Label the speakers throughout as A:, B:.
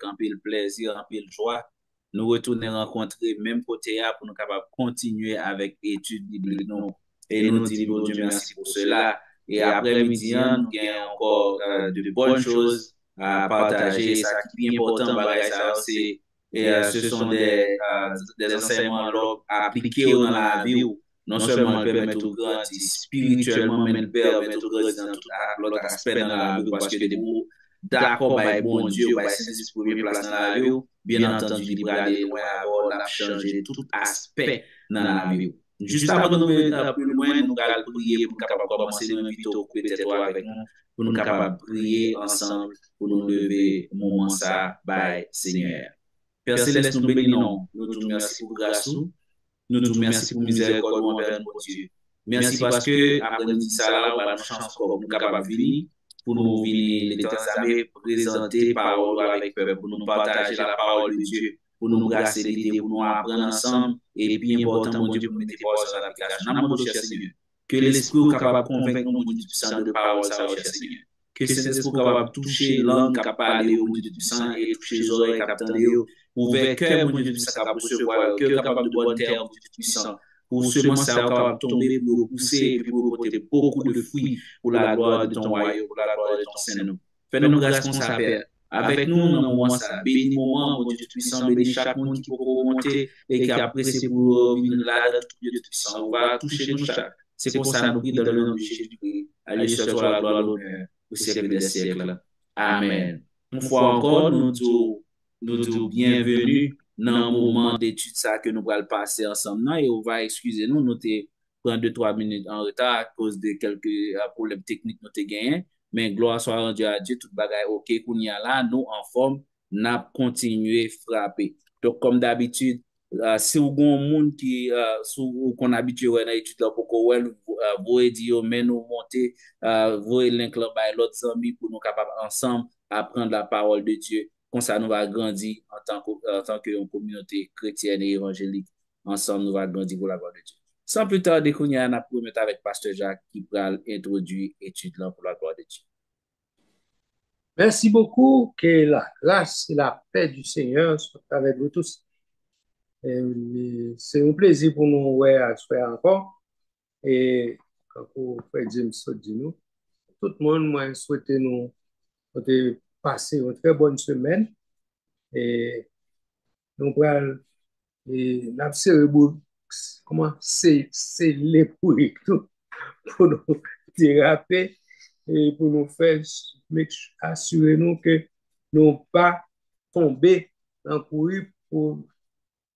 A: Un peu le plaisir, un peu le joie, nous retourner rencontrer même côté pour nous capables de continuer avec l'étude biblique nous. Et nous disons Dieu merci pour cela. Et après-midi, nous avons encore de bonnes choses à partager. Ça qui est important, c'est ce sont des enseignements là, appliqués dans la vie. Non seulement permettre de grandir spirituellement, mais permettre de grandir dans tout l'autre aspect dans la vie. Parce que des mots d'accord, bah, bon Dieu, bah, c'est le premier place dans la vie, bien entendu, il va aller loin avant, la changer tout aspect dans la vie. Juste avant de nous mettre plus loin, nous allons prier pour nous capables de commencer nos vidéos peut-être avec nous, pour nous capables de prier ensemble, pour nous lever moment ça, bye Seigneur. Père Céleste, nous bénissons, nous te remercions pour grâce, nous te remercions pour miséricorde envers nous, Dieu. Merci parce que après-midi, ça là, on a une chance pour nous capables de venir pour nous venir les temps présenter parole avec peuple, pour nous partager la parole de Dieu, pour nous brasser l'idée, pour nous apprendre ensemble, et puis important, mon Dieu, pour nous mettre paroles en application. Nous demandons, cher Seigneur, que l'Esprit soit capable de convaincre nous, mon Dieu puissant, de parole, ça, cher Seigneur. Que cet esprit soit capable de toucher langue, capable de parler, mon Dieu puissant, et toucher les oreilles, capable d'entendre, ouvrir cœur, mon Dieu puissant, capable de recevoir, cœur capable de bonne terre, mon Dieu puissant. Pour seulement ça capable de tomber, pour pousser, et puis pour porter beaucoup de fruits pour la gloire de ton royaume, pour la gloire de ton Saint-Nom. Fais-nous grâce qu'on s'appelle. Avec nous, dans le moment, ça bénis le moment, mon Dieu puissant, bénis chaque monde qui peut remonter et qui apprécie pour venir là, tout Dieu puissant. On va toucher nous chaque. C'est pour ça nous prie dans le nom de Jésus-Christ. Allez, ce soit la gloire, l'honneur, au siècle des siècles. Amen. Une fois encore, nous disons bienvenue dans le moment d'étude ça que nous allons passer ensemble. Et on va excuser nous, nous prendre 2-3 minutes en retard à cause de quelques problèmes techniques nous avons gagnés. Mais gloire soit rendue à Dieu, tout bagaille ok, qu'on y a là, nous en forme, n'a continué frapper. Donc, comme d'habitude, si vous avez un monde qui, qu'on habitue à l'étude pour qu'on voit dire, mais nous monter, voyez link là, l'autre amis pour nous capables ensemble apprendre la parole de Dieu. Comme ça, nous va grandir en tant que communauté chrétienne et évangélique. Ensemble, nous va grandir pour la gloire de Dieu. Sans plus tarder, qu'on y a un pour mettre avec Pasteur Jacques qui va introduire l'étude là pour la gloire de Dieu.
B: Merci beaucoup. Que la grâce et la paix du Seigneur soient avec vous tous. C'est un plaisir pour nous à faire encore. Et quand vous faites James dit nous, tout le monde, moi, souhaite nous passer une très bonne semaine. Et nous allons comment c'est les pour nous déraper et pour nous faire assurer nous que nous pas tomber dans courir pour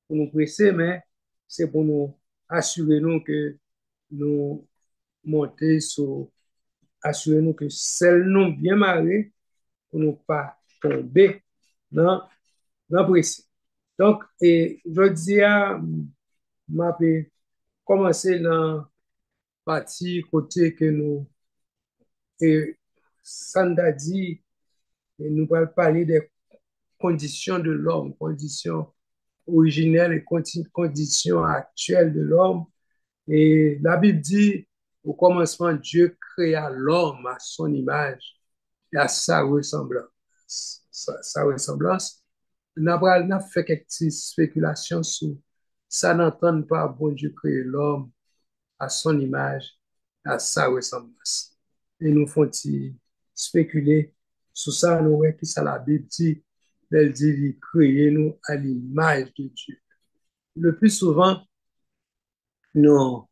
B: nous presser, mais c'est pour nous assurer nous que nous monter sur assurer nous que celles nous bien marrées pour nous pas tomber dans presser. Donc, je dis à m'a commencer dans partie côté que nous et Sanda dit et nous allons parler des conditions de l'homme, conditions originelles et conditions actuelles de l'homme. Et la Bible dit, au commencement, Dieu créa l'homme à son image et à sa ressemblance. Sa ressemblance. Nous avons fait quelques spéculations sur ça, n'entend pas bon Dieu créer l'homme à son image, à sa ressemblance. Et nous font spéculer sur ça, nous voyons que ça la Bible dit, elle dit, créer nous à l'image de Dieu. Le plus souvent, nous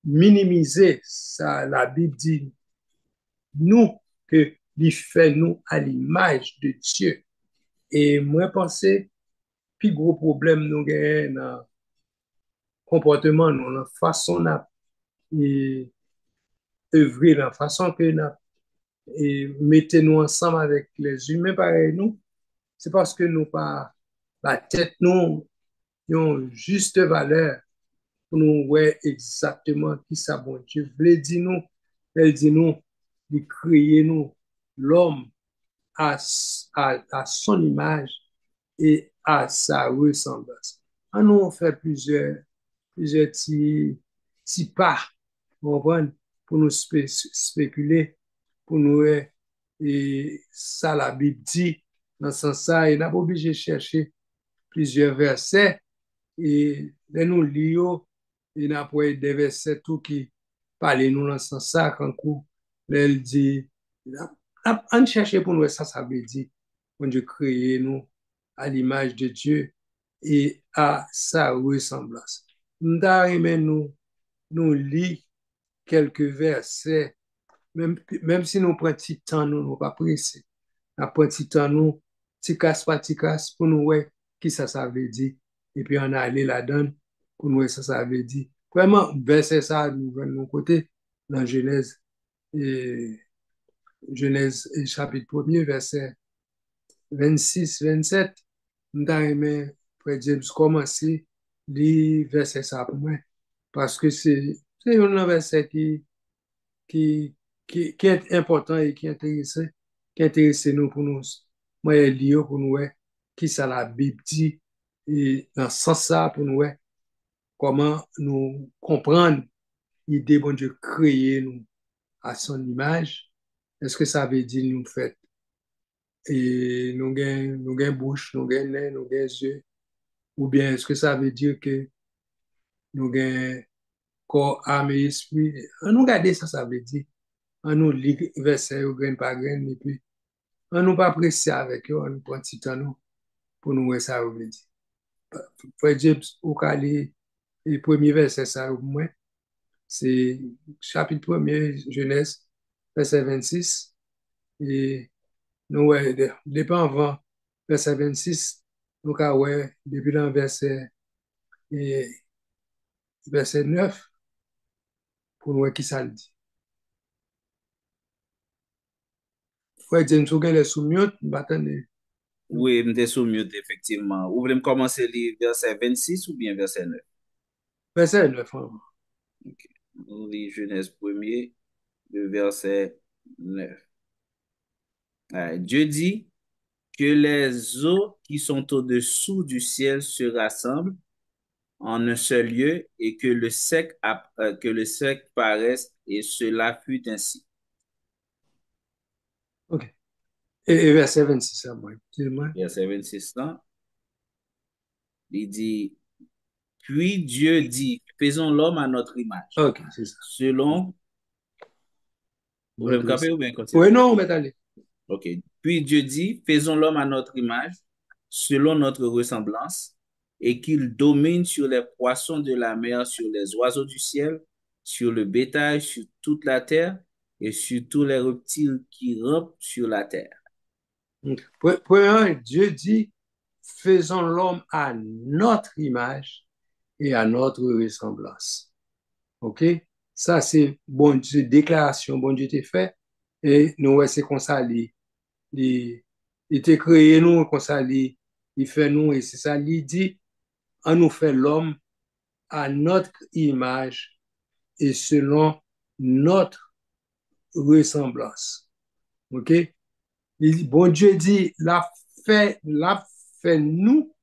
B: minimiser ça, la Bible dit, nous, que il fait nous à l'image de Dieu. Et moi, pensez, plus gros problème nous avons dans le comportement, dans la façon d'œuvrer, la façon que nous mettez-nous ensemble avec les humains pareil nous, c'est parce que nous pas la tête nous une juste valeur pour nous voir exactement qui ça bon Dieu voulait dire nous, elle dit nous, de créer nous l'homme à son image et à sa ressemblance. On nous fait plusieurs petits ti pas, vous comprenez, pour nous spéculer, pour nous, et ça la Bible dit, dans ce sens ça, et n'a pas obligé de chercher plusieurs versets, et là nous lisons, et n'a pas des versets tout qui parlent nous dans ce sens ça, quand elle dit, on cherche pour nous, ça veut dire, quand Dieu créé nous à l'image de Dieu et à sa ressemblance. Nous nous lit quelques versets, même si nous prenons petit temps, nous pas pressé. Nous prenons petit temps, nous, petit casse, pas petit casse, pour nous voir qui ça veut dire. Et puis on a allé là-dedans pour nous voir ça veut dire. Vraiment, verset ça, nous venons de mon côté, dans Genèse, et chapitre 1er, verset 26, 27, nous avons Frère James commencer les versets ça pour moi. Parce que c'est un verset qui, qui est important et qui intéresse nous pour nous. Moi, je lis pour nous, qui ça la Bible dit, et dans ce sens ça pour nous, comment nous comprendre l'idée bon Dieu créer nous à son image. Est-ce que ça veut dire nous fait et nous avons bouche, nous avons nez, nous avons yeux, ou bien est-ce que ça veut dire que nous avons corps, âme et esprit? On nous regarde ça veut dire. On nous lit verset grain par grain, et puis on nous pas pressé avec eux, on nous prend petit temps nous, pour nous voir ça veut dire. Frère James, au cas le premier verset, ça au moins, c'est chapitre 1er, Genèse, verset 26, et nous, ouais, depuis avant verset 26, nous, ouais, depuis le et, verset 9, pour nous voir qui ça le dit. Frère James, vous avez les sous-mute, attendez.
A: Oui, je suis sous mute, effectivement. Vous voulez me commencer le verset 26 ou bien verset 9?
B: Verset 9, hein.
A: Ok. Nous lisons Genèse 1er, le verset 9. Dieu dit que les eaux qui sont au-dessous du ciel se rassemblent en un seul lieu et que que le sec paraisse, et cela fut ainsi.
B: OK. Et verset 26, à moi.
A: Verset 26, là, il dit, puis Dieu dit, faisons l'homme à notre image,
B: OK, c'est ça.
A: selon... Vous voulez me camper ou bien continuer?
B: Oui, non, mais allez.
A: OK. Puis Dieu dit, faisons l'homme à notre image, selon notre ressemblance, et qu'il domine sur les poissons de la mer, sur les oiseaux du ciel, sur le bétail, sur toute la terre, et sur tous les reptiles qui rampent sur la terre.
B: Premièrement, Dieu dit, faisons l'homme à notre image et à notre ressemblance. OK? Ça, c'est bon Dieu, déclaration, bon Dieu t'est fait. Et nous, c'est comme ça, il était créé nous, comme ça, il fait nous, et c'est ça, il dit, on nous fait l'homme à notre image et selon notre ressemblance. OK? Bon Dieu dit, la fait nous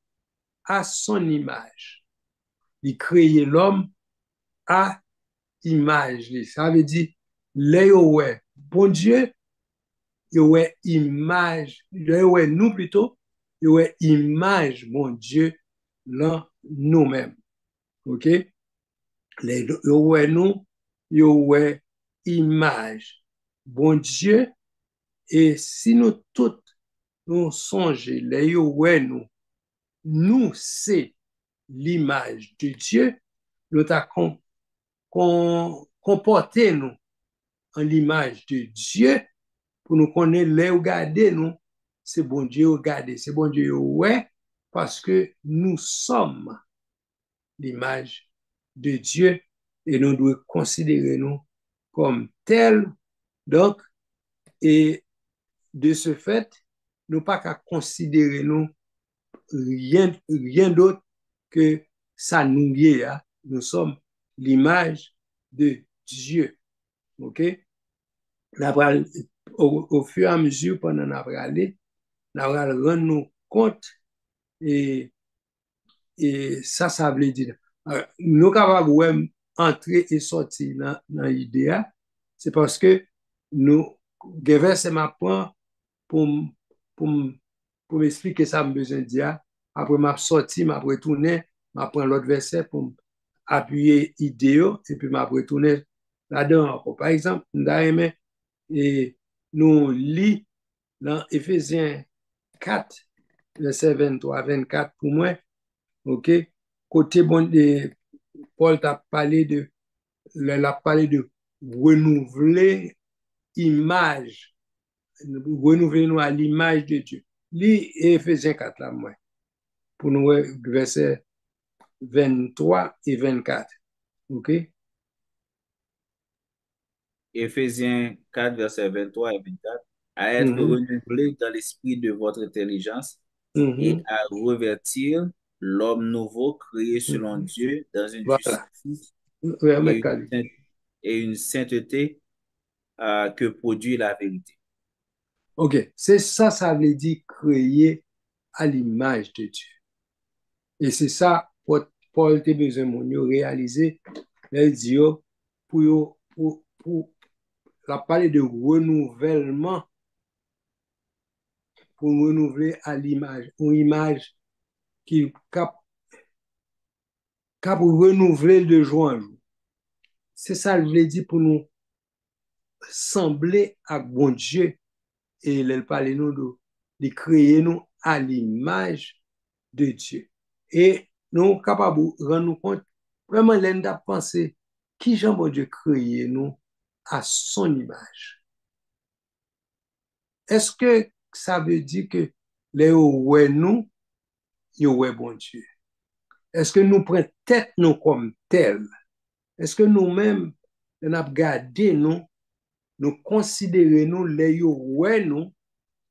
B: à son image. Il crée l'homme à image. Ça veut dire, ouais, bon Dieu, ouais image, ouais nous plutôt, ouais image, bon Dieu, là, nous-mêmes. OK? Ouais nous, ouais image, bon Dieu, et si nous tous nous songeons, ouais nous, c'est l'image de Dieu, nous avons comporté nous en l'image de Dieu pour nous connaître les regarder nous, c'est bon Dieu regarder, c'est bon Dieu ouais, parce que nous sommes l'image de Dieu et nous devons considérer nous comme tels. Donc, et de ce fait, nous pas qu'à considérer nous rien d'autre que ça nous est, hein? Nous sommes l'image de Dieu. OK? Au fur et à mesure pendant nous aller, nous allons rendre nous compte et ça veut dire nous capables entrer et sortir dans l'idée, c'est parce que nous, verset m'apprend pour, pour, pour m'expliquer ça, me besoin de dire. Après, m'a sorti, m'a retourné, m'a prendre l'autre verset pour appuyer l'idée, et puis m'a retourné là-dedans. Par exemple, et nous lit dans Éphésiens 4, verset 23 24 pour moi, ok? Côté bon, Paul l'a parlé de renouveler image, renouveler nous à l'image de Dieu. Lis Éphésiens 4 là, moi, pour nous, verset 23 et 24, ok?
A: Éphésiens 4, versets 23 et 24, à être
B: Mhm,
A: renouvelé dans l'esprit de votre intelligence et
B: mhm,
A: à revêtir l'homme nouveau créé selon
B: mhm.
A: Dieu dans une
B: Voilà.
A: justice
B: Ouais,
A: et
B: mais
A: une,
B: calme.
A: et une sainteté que produit la vérité.
B: Ok, c'est ça, ça veut dire créer à l'image de Dieu. Et c'est ça, Paul te besoin de réaliser, il dit, pour la parler de renouvellement, pour renouveler à l'image, une image qui cap, cap renouveler de jour en jour. C'est ça, je l'ai dit, pour nous sembler à bon Dieu et il parle nous de créer nous à l'image de Dieu. Et nous sommes capables de rendre nous compte, vraiment, l'un a pensé, qui Jean bon Dieu créer nous à son image. Est-ce que ça veut dire que les ouais nous, ils ouais bon Dieu? Est-ce que nous prenons tête nous comme tel? Est-ce que nous-mêmes, nous avons gardé nous considérons nous les ouais nous,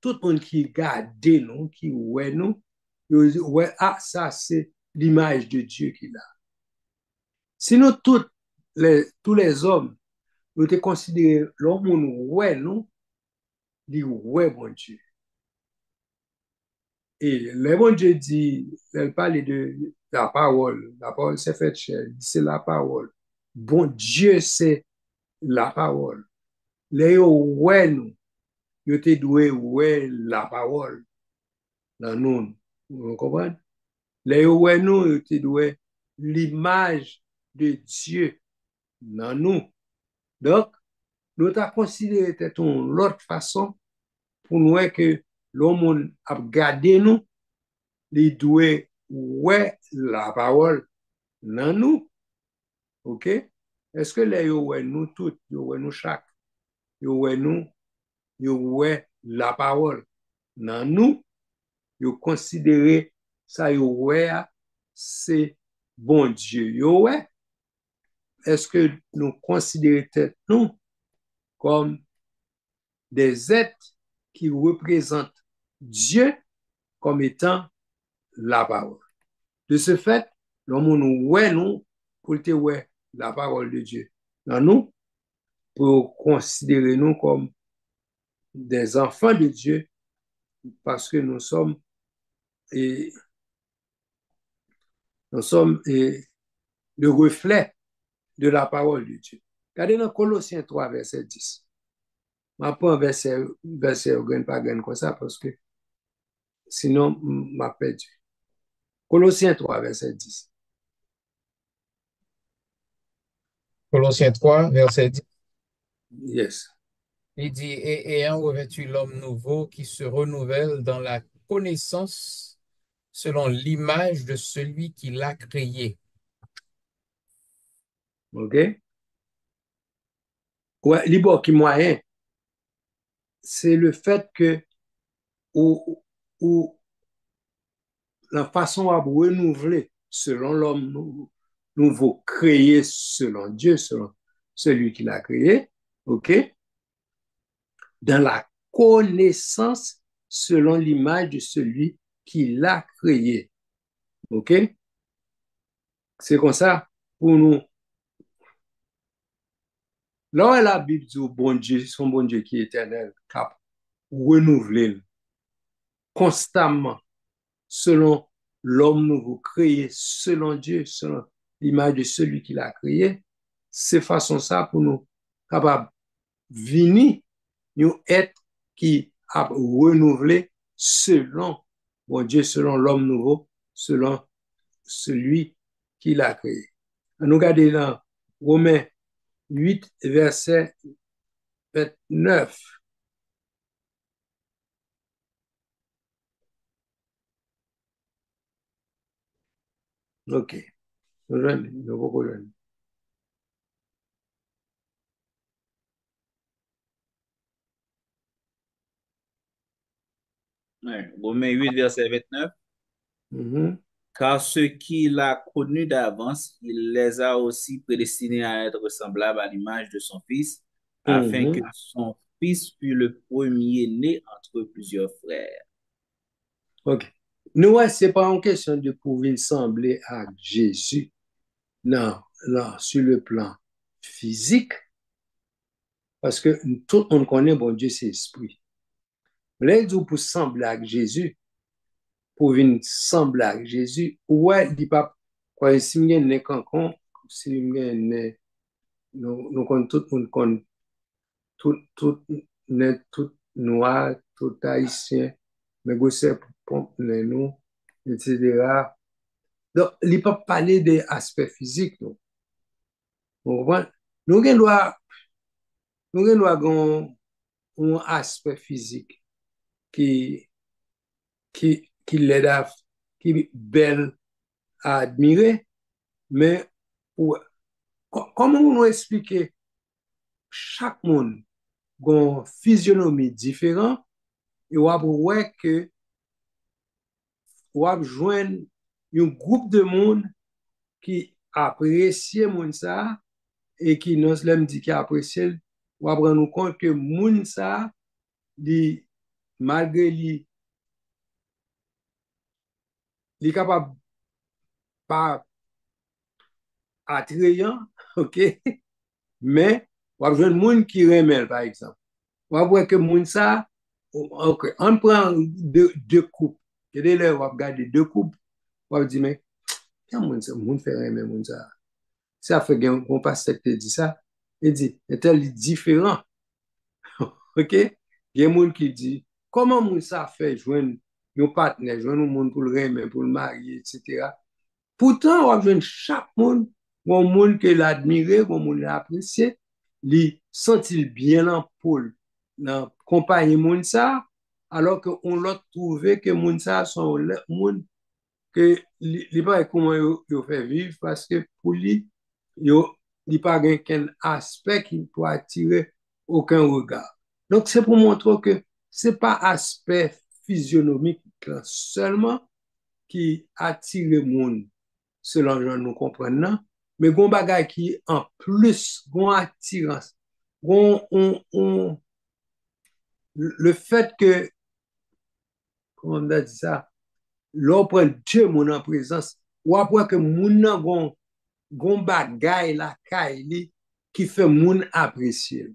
B: tout le monde qui garde nous, qui ouais nous, ouais, ah, ça c'est l'image de Dieu qu'il a. Sinon, tous les hommes, nous te considérons l'homme ouais nous, dit ouais bon Dieu. Et le bon Dieu dit, elle parle de la parole s'est faite chair, c'est la parole. Bon Dieu, c'est la parole. Les ouais nous, yo te doué ouais la parole dans nous. Vous comprenez? Les ouais nous, yo te doué l'image de Dieu dans nous. Donc, nous avons considéré l'autre façon pour nous que l'homme a gardé nous, les doué ouais la parole dans nous. OK? Est-ce que les ouais nous toutes, ouais nous chaque, ouais nous, ouais la parole dans nous, yo considéré ça yo ouais c'est bon Dieu yo ouais. Est-ce que nous considérons nous comme des êtres qui représentent Dieu comme étant la parole? De ce fait, l'homme nous ouais nous pour te ouais la parole de Dieu dans nous, pour considérer nous comme des enfants de Dieu parce que et, nous sommes le reflet de la parole de Dieu. Regardez dans Colossiens 3, verset 10. Je prends verset pas comme ça parce que sinon, je perdu. Colossiens 3, verset 10.
C: Colossiens 3, verset 10,
B: Yes.
C: il dit, et ayant revêtu l'homme nouveau qui se renouvelle dans la connaissance selon l'image de celui qui l'a créé.
B: OK? Ouais, libre qui moyen, c'est le fait que ou, ou la façon à renouveler selon l'homme nouveau, créé selon Dieu, selon celui qui l'a créé, OK? Dans la connaissance selon l'image de celui qui l'a créé. OK? C'est comme ça pour nous. Là où la Bible dit bon Dieu, son bon Dieu qui est éternel, cap, renouveler constamment selon l'homme nouveau créé, selon Dieu, selon l'image de celui qui l'a créé. c'est façon ça pour nous capable venir nous être qui a renouvelé selon bon Dieu, selon l'homme nouveau, selon celui qui l'a créé. Nous regardons dans Romains 8, verset 29. OK. Nous
A: Ouais. Romains 8, verset 29.
B: Mhm.
A: Car ceux qu'il a connus d'avance, il les a aussi prédestinés à être semblables à l'image de son Fils, afin que
B: Mhm.
A: son Fils fût le premier-né entre plusieurs frères.
B: OK. Nous, c'est pas une question de pouvoir sembler à Jésus. Non, non, sur le plan physique, parce que tout le monde connaît, bon Dieu, c'est esprit. Là, il dit pour sembler à Jésus, pour venir sembler à Jésus, ouais, il dit pas, quoi, si il y a un cancan, si il y a un, nous connaissons tout le monde, connaît tout noir, tout haïtien, mais c'est pour nous, etc. Donc, il ne peut pas parler des aspects physiques, non. Vous comprenez? Nous avons un aspect physique qui, qui l'aide à, qui est belle à admirer, mais comment nous expliquer chaque monde a une physionomie différente et on voit que on joindre un groupe de monde qui apprécie monde ça et qui non seulement dit qui apprécie, on va prendre compte que monde ça malgré lui il est capable pas attrayant, OK, mais on va jouer monde qui remet par exemple. On va voir que monde ça, OK, on prend deux coupes. Et dès là, on va regarder deux coupes, on va dire mais monde fait remet monde ça. Ça fait qu'on passe cette dit ça, il dit est différent. OK? Il y a des gens qui disent comment monde ça fait joindre nos partenaires, joindre un monde pour le remettre, pour le marier, etc. Pourtant, on a chaque monde, un monde que l'admire, un monde l'apprécie, il sent-il bien en poule, dans compagnie monde ça, alors qu'on l'a trouvé que monde ça sont le monde que il pas comment il fait vivre parce que pour lui, il pas aucun aspect qui peut attirer aucun regard. Donc, c'est pour montrer que c'est pas aspect physionomique seulement qui attire le monde selon que nous comprenons, mais gon bagay qui en plus, gon attirance, le fait que, comment on a dit ça, l'on prend Dieu mon en présence, ou après que moun nan gon bagay la kay qui fait moun apprécier,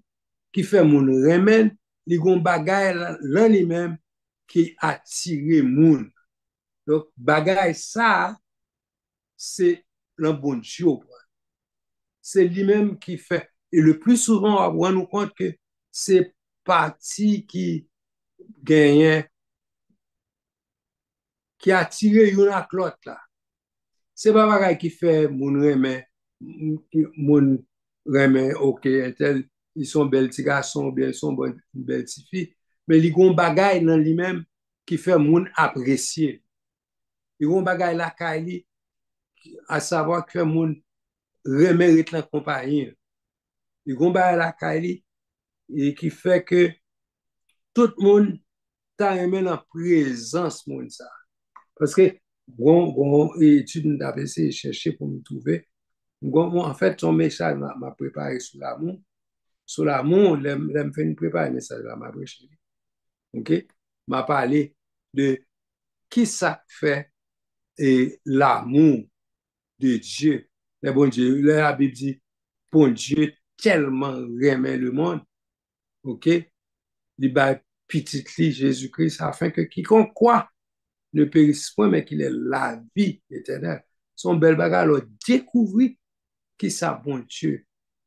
B: qui fait moun remen, li gon bagay là lui-même qui attire moun. Donc bagay ça, c'est le bon Dieu. C'est lui-même qui fait. Et le plus souvent, on rend nous compte que c'est parti qui gagne, qui a tiré une à l'autre là. C'est pas pareil qui fait mon remet, ok, ils sont belles petits garçons, bien, ils sont belles petites filles, mais ils ont bagay dans lui-même qui fait mon apprécier. Ils ont bagay la caille, à savoir que mon remet la compagnie. Ils ont bagay la caille et qui fait que tout le monde t'a aimé la présence monde ça. Parce que bon étude d'avait essayé de chercher pour me trouver. En fait, son message m'a préparé sur l'amour. Sur l'amour, je fait une préparer un message là, m'a prêché. OK? M'a parlé de qui ça fait et l'amour de Dieu. Le bon Dieu, la Bible dit, bon Dieu tellement aimait le monde. OK? Il bat petit Jésus-Christ afin que quiconque croit ne périsse point, mais qu'il ait la vie éternelle. Son bel bagage, alors découvrir qui ça bon Dieu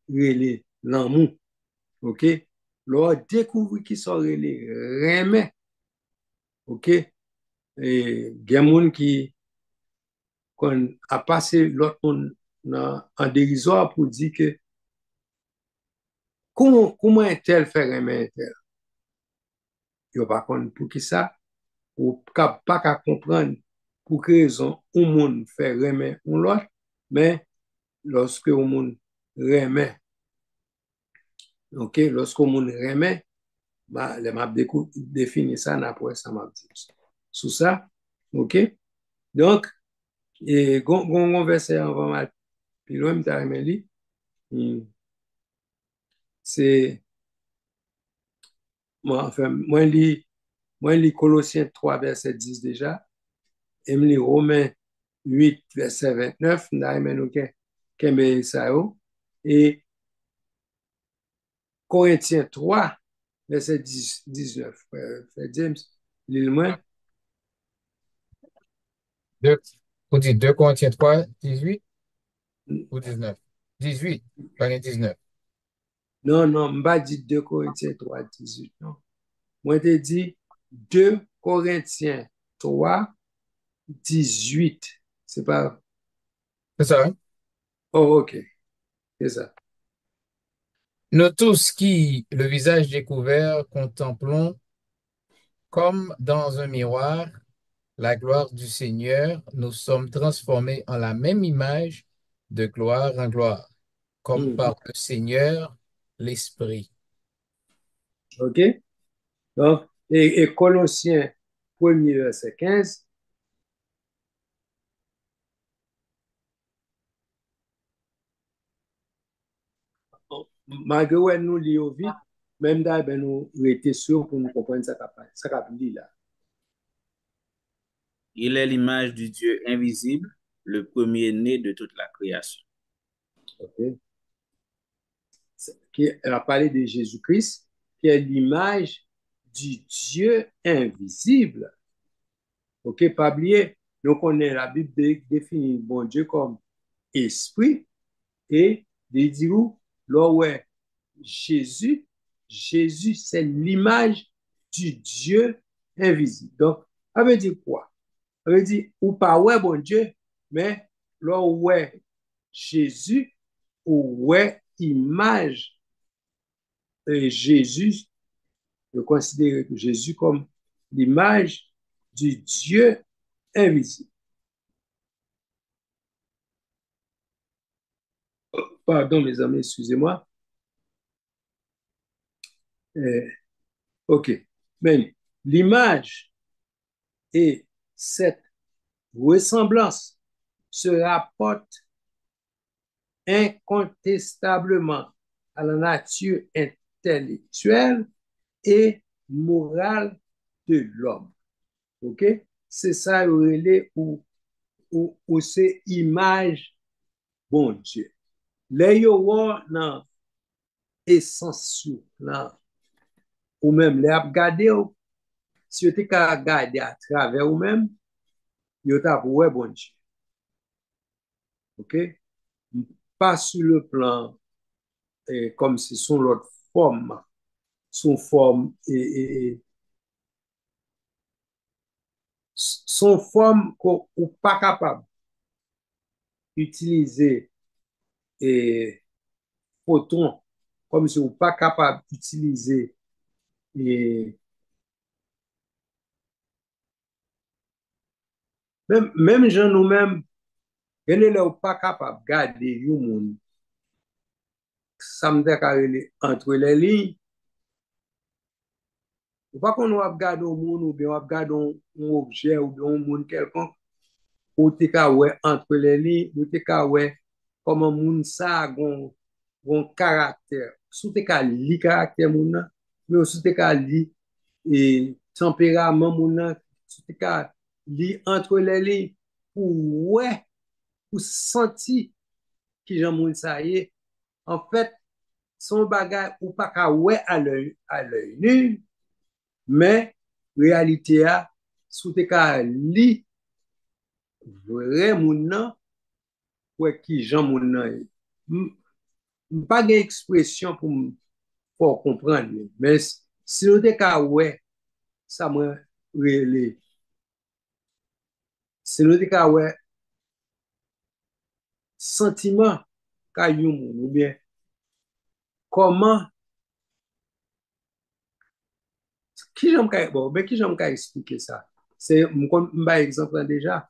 B: relé l'amour. OK? Lors découvrir qui sont relé remet. OK? Et il y a des gens qui a passé l'autre monde en dérisoire pour dire que comment un tel fait remet un tel? Il n'y a pas pour qui ça? Ou pas qu'à comprendre pour quelle raison un monde fait remet un l'autre, mais lorsque un monde remet, OK, lorsque un monde remet, bah, les m'a défini ça, après ça m'a dit. Sous ça, OK? Donc, et gon verset avant mal, puis loin m'ta remet li, c'est moi enfin moi lis Colossiens 3 verset 10 déjà, et me lis Romains 8 verset 29, n'a remet nous kembe ça yo, et Corinthiens 3 verset 10, 19. Frère James, lis le moins.
C: Vous dites 2 Corinthiens 3, 18 ou 19? 18, pas 19.
B: Non, non, m'a dit 2 Corinthiens 3, 18, non. Moi, te dit 2 Corinthiens 3, 18. C'est pas...
C: C'est ça, hein?
B: Oh, ok, c'est ça.
C: Nous tous qui, le visage découvert, contemplons comme dans un miroir la gloire du Seigneur, nous sommes transformés en la même image de gloire en gloire, comme
B: Mhm.
C: par le Seigneur, l'Esprit.
B: Ok? Donc, et Colossiens 1er verset 15. Malgré ouais, nous lions vite, même là, ben, nous étions sûrs pour nous comprendre ça qu'a dit là.
A: Il est l'image du Dieu invisible, le premier-né de toute la création.
B: Ok? Elle a parlé de Jésus-Christ, qui est l'image du Dieu invisible. Ok, pas oublier, nous connaissons la Bible définit bon Dieu comme esprit et il dit où, là ouais, Jésus, Jésus c'est l'image du Dieu invisible. Donc, ça veut dire quoi? Ça veut dire, ou pas ouais bon Dieu, mais là ouais, Jésus, ou ouais, image Jésus, je considère Jésus comme l'image du Dieu invisible. Pardon, mes amis, excusez-moi. OK. Mais l'image et cette ressemblance se rapportent incontestablement à la nature intellectuelle et morale de l'homme. OK? C'est ça, ou c'est image bon Dieu. Les yo nan essence nan ou même les ap gade ou, si yo te ka gade à travers ou même, yo ta pou wè bon Dieu. OK? Pas sur le plan comme si son l'autre forme, son forme son forme qu'on ou pas capable d'utiliser et photon comme si ou pas capable d'utiliser et même gens nous-mêmes, gen ou pas capable de garder yon moun, ça me dit entre les lignes, ou pas qu'on va garder un moun ou bien on va garder un objet ou bien un moun quelconque, ou te ka ouais entre les lignes, ou te ka ouais comment moun sa gon caractère. Sou te ka li caractère moun nan, mais aussi te ka li et tempérament moun nan, sou te ka li entre les lignes pour ouais, pour sentir qui jan moun sa ye. En fait, son bagay ou pas ka ouais à l'œil nu, mais réalité a, sou te ka li vre moun nan, ouais qui jan moun nan ye. pas d'expression pour comprendre, mais si nous te ka ouais, ça me relé. Si nous te ka ouais, sentiment ka yon moun, ou bien, comment, qui j'aime ka expliquer ça? C'est, par exemple, déjà,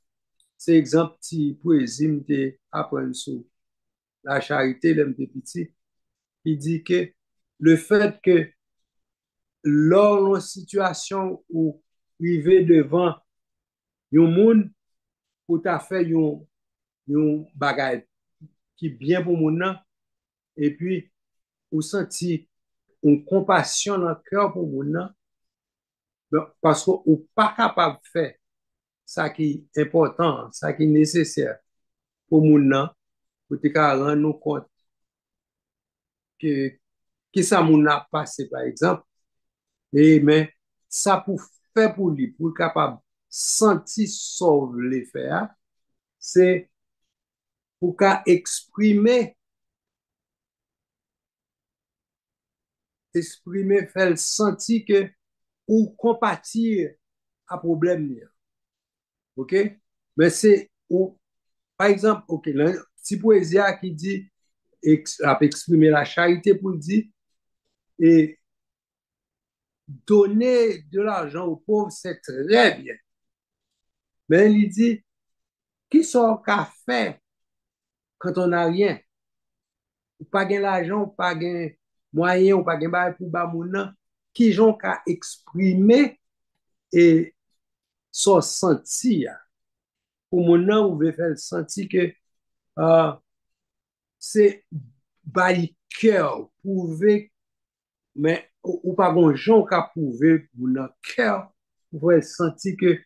B: c'est exemple, ti poésie, m'te apprendre sur la charité, l'homme de petit, il dit que le fait que lors d'une situation où privé devant yon moun pour ta fait yon bagay qui bien pour moun nan, et puis ou senti une compassion dans le cœur pour moun nan, parce que ou pas capable de faire ça qui est important, ça qui est nécessaire pour moun nan, pour te ka rendre nous compte que ça moun a passé par exemple, et mais ça pour faire pour lui, pour capable sentir sauve les faire, c'est pour qu'à exprimer, faire sentir que ou compatir à problème. OK? Mais c'est, ou, par exemple, OK, là, si poésie qui dit, exprimer la charité pour dire, et donner de l'argent aux pauvres, c'est très bien. Mais il dit, qui sont qu'à faire quand on n'a rien? Ou pas gain l'argent, ou pas gain moyen, ou pas gain bail pour ba moun nan, qui j'ont qu'à exprimer et son senti pour moun nan ou veut faire sentir que c'est bail cœur prouver mais ou pas gon j'ont qu'à prouver pour nan cœur pour faire sentir que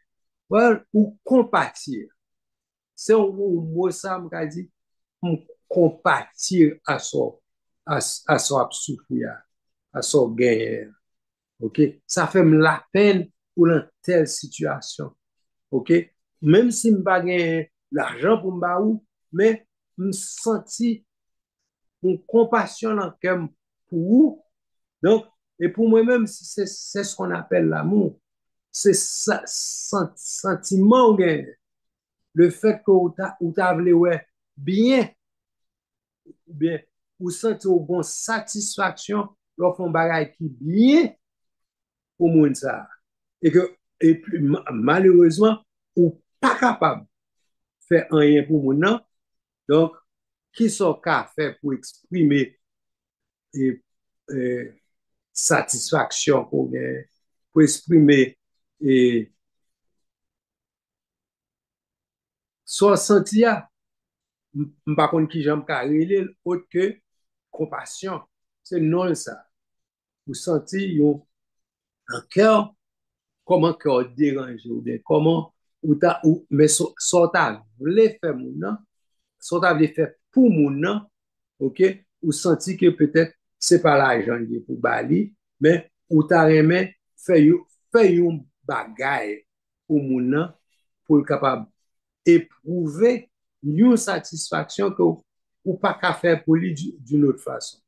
B: ou compatir. C'est un mot ça m'a dit compatir à son souffrir, à son gain. OK? Ça fait la peine pour une telle situation. OK? Même si je n'ai pas l'argent pour me ou, mais je senti une compassion dans le cœur pour vous. Donc, et pour moi-même, c'est ce qu'on appelle l'amour. C'est ça, sentiment, le fait que vous avez bien, bien, ou senti une bonne satisfaction lorsqu'on bagaille qui bien pour moun ça. Et puis, malheureusement, ou pas capable de faire rien pour moun nan. Donc, qui sont qu'à faire pour exprimer et, satisfaction pour exprimer et son senti par contre qui j'aime carrer autre que compassion, c'est non ça. Vous sentez un cœur comment cœur dérangé ou bien comment mais so ta vle faire moun nan, so ta vle faire pour moun nan, OK, ou senti que peut-être c'est pas l'argent qui pour bali, mais ou ta remen faire yon bagay pour moun nan pour capable éprouver une satisfaction que ou pas qu'à faire pour lui d'une autre façon.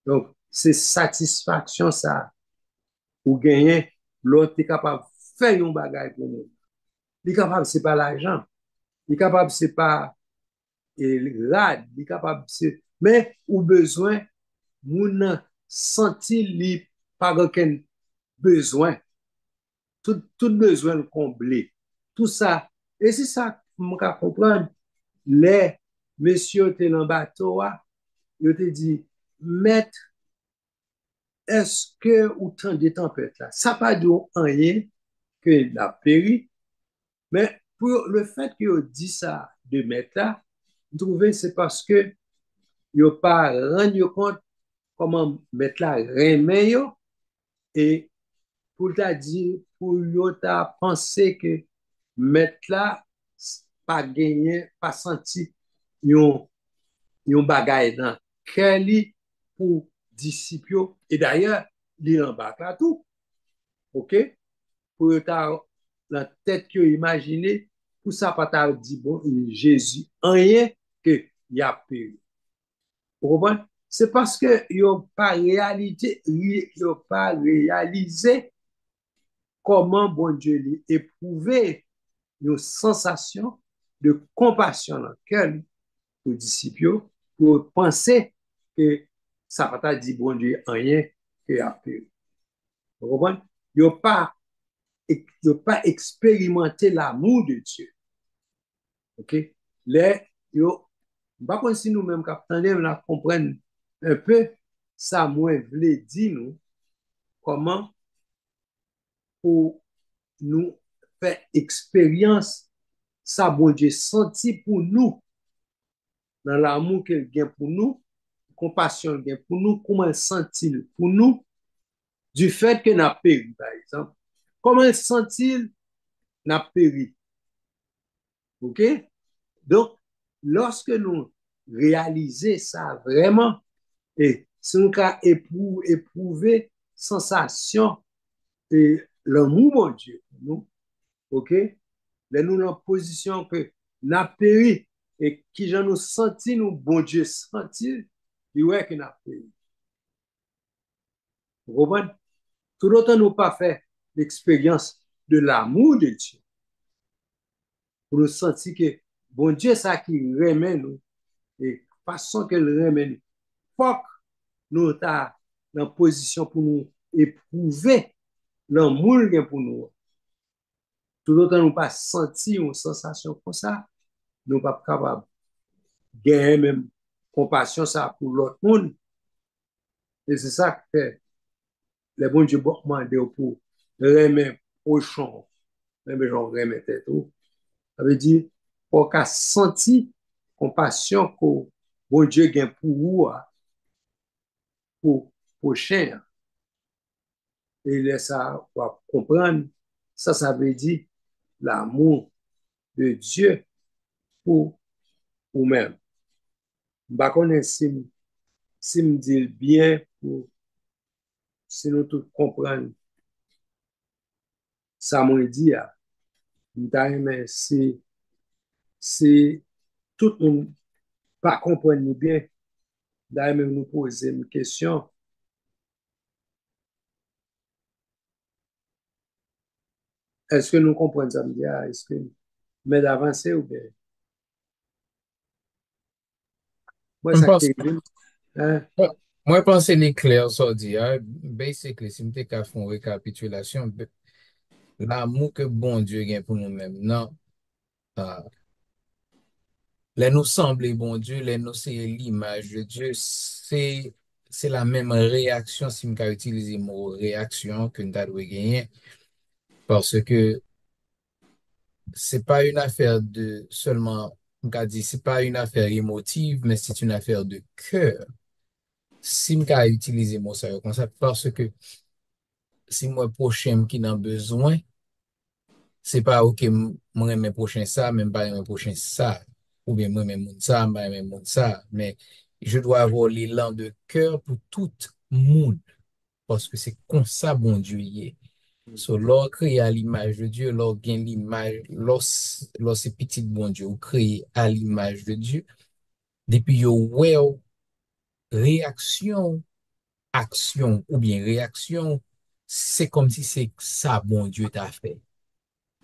B: Donc c'est satisfaction ça ou gagner l'autre est capable faire un bagay pour nous. Il est capable c'est pas l'argent, il est capable c'est pas rad, il est capable c'est mais ou besoin moun sentir li pas aucun besoin. Tout besoin le combler. Tout ça et c'est ça mon ka comprendre les messieurs te dans bateau yo te dit maître est-ce que ou temps de tempête là ça pas de rien que la péri mais pour le fait que dit ça de mettre là trouver c'est parce que yo pas rendu compte comment mettre là remet yo et pour ta dire pour yo ta penser que mettre là pas gagner pas senti yon bagay dans quel pour disciple et d'ailleurs il en bas là tout OK pour ta la tête que imaginer pour ça pas ta dit bon Jésus rien que y a péri vous comprenez c'est parce que yo pas réalisé comment bon Dieu lui éprouvé une sensation de compassion dans le cœur aux disciples pour penser que ça va pas dire bon Dieu rien que a fait. Vous comprenez? Ils n'ont pas expérimenté l'amour de Dieu. OK? Les, yo, par contre, si nous-mêmes, capitaine, nous comprenons un peu, ça, moi, voulait dire, nous, comment pour nous faire expérience, ça, bon Dieu, senti pour nous, dans l'amour qu'il a pour nous, compassion qu'il a pour nous, comment il sentit pour nous, du fait que nous avons péri, par exemple. Comment il sentit nous avons péri. OK? Donc, lorsque nous réalisons ça vraiment, et si nous avons éprouvé sensation et l'amour, mon Dieu, nous, OK? Là, nous, dans position que nous avons péri et qui j'en nous senti, nous, bon Dieu, senti, il ouais que nous avons péri. Vous comprenez? Tout autant nous pas fait l'expérience de l'amour de Dieu. Pour nous sentir que bon Dieu, ça qui remet nous, et façon qu'elle remet nous, faut que nous sommes dans position pour nous éprouver l'amour pour nous. Tout autant nous pas sentir une sensation comme ça, nous pas capable de gagner même compassion ça pour l'autre monde. Et c'est ça que les bons Dieu demandent pour remettre prochain, même genre remettre tout. Ça veut dire, pour qu'à sentir compassion que bon Dieu gagne pour vous, pour prochain. Et là, ça va comprendre, ça veut dire l'amour de Dieu pour vous-même. Je ne sais pas si me dit bien, pour, si nous tous comprenons ça m'a dit, mais si tout le monde pas comprendre bien, d'ailleurs même nous poser une question. Est-ce que nous comprenons ça? Est-ce que mais d'avancer ou bien? Moi,
C: Je
B: ça
C: pense,
B: qui est hein?
C: moi, je pense que c'est clair, ça dit. Basically, si je fais une récapitulation, l'amour que bon Dieu a pour nous-mêmes, non. euh, Les nous sembler bon Dieu, les nous c'est l'image de Dieu, c'est la même réaction si je utiliser le mot réaction que nous devons gagner. Parce que c'est pas une affaire de seulement, c'est pas une affaire émotive, mais c'est une affaire de cœur. Si je utiliser le mot ça comme ça, parce que si moi prochain qui n'a besoin, c'est pas ok, moi mes prochain ça, même pas mes prochain ça, ou bien moi même ça, moi même ça, mais je dois avoir l'élan de cœur pour tout le monde, parce que c'est comme ça bon Dieu y est. So, l'or créé à l'image de Dieu, l'or gain l'image, l'or c'est petit bon Dieu, ou créé à l'image de Dieu, depuis yo well, réaction, action, ou bien réaction, c'est comme si c'est ça bon Dieu t'a fait.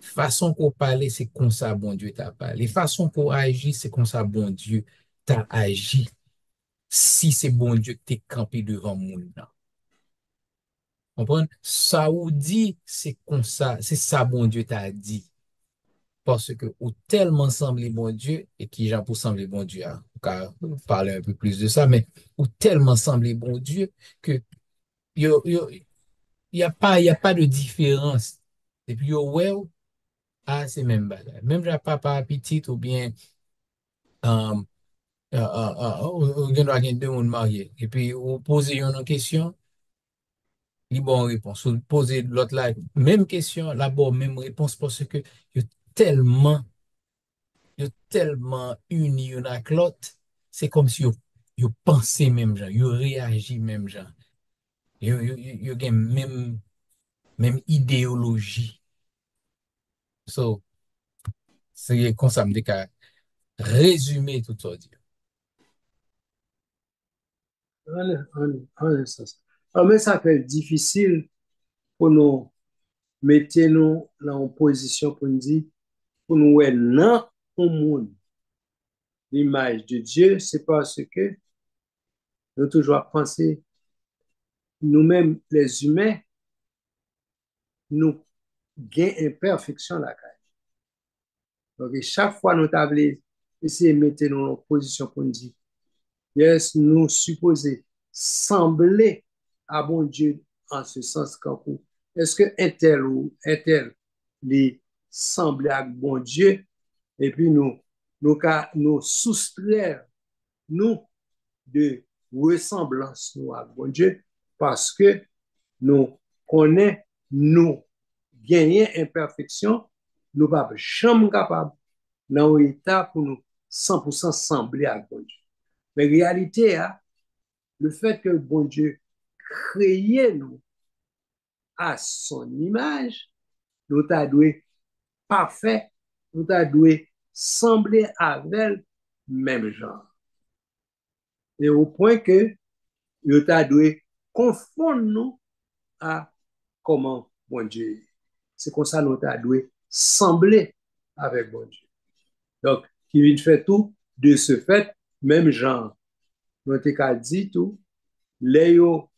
C: Façon qu'on parle, c'est comme ça bon Dieu t'a parlé. Façon qu'on agit, c'est comme ça bon Dieu t'a agi. Si c'est bon Dieu que t'es campé devant moun nan. Comprenez? Ça ou dit, c'est comme ça, c'est ça bon Dieu t'a dit. Parce que ou tellement semblé bon Dieu, et qui j'en pour sembler bon Dieu, hein, on va parler un peu plus de ça, mais ou tellement semblé bon Dieu que yo, yo, y a pas de différence. Et puis yo, ouais, c'est même bagage. Même j'ai papa petit ou bien, um, ou gen doit gen deux moun mariés. Et puis, ou pose une question, li bon réponse. Ou pose l'autre là, même question, là bon, même réponse parce que yo tellement, yo tellement unis yon ak l'autre, c'est comme si yo pensé même genre, yo réagi même genre. Yo gen même idéologie. So, c'est comme ça me dit résumer tout ça. Dire.
B: en un sens. Mais ça fait difficile pour nous mettre nous dans une position pour nous dire, pour nous ouais, non au monde, l'image de Dieu, c'est parce que nous toujours penser, nous-mêmes, les humains, nous gagnons imperfection là. Donc, chaque fois, nous avons essayé de mettre nous en position pour nous dire, yes, nous supposons sembler à bon Dieu en ce sens qu'en est-ce que un tel ou un tel les semble à bon Dieu et puis nous soustraire nous de ressemblance nous à bon Dieu parce que nous connaissons nous gagner imperfection, nous pas jamais capable dans un état pour nous 100% sembler à bon Dieu. Mais en réalité, hein, le fait que bon Dieu crée nous à son image, nous t'a doué parfait, nous t'a doué sembler avec même genre. Et au point que nous t'a doué confondre nous à comment bon Dieu est. C'est comme ça nous t'a doué sembler avec bon Dieu. Donc, qui vient faire tout de ce fait, même genre. Nous t'a dit tout, les yo,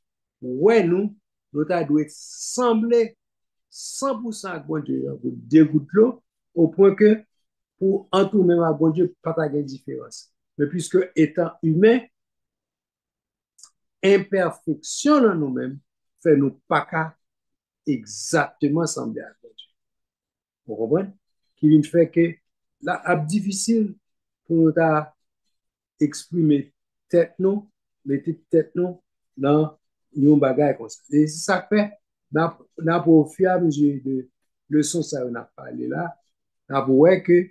B: ouais nous, nous t'a doué sembler 100% à bon Dieu, pour dégoûter l'eau, au point que pour en tout même à bon Dieu, pas de différence. Mais puisque étant humain, imperfection dans nous-mêmes fait nous pas qu'à exactement sembler à bon Dieu. Vous comprenez? Qui vient faire que là, c'est difficile pour nous exprimer tête nous, mettre tête nous dans une bagaille comme ça. Et ça fait, au fur et à mesure de leçons ça on a parlé là, on a vu que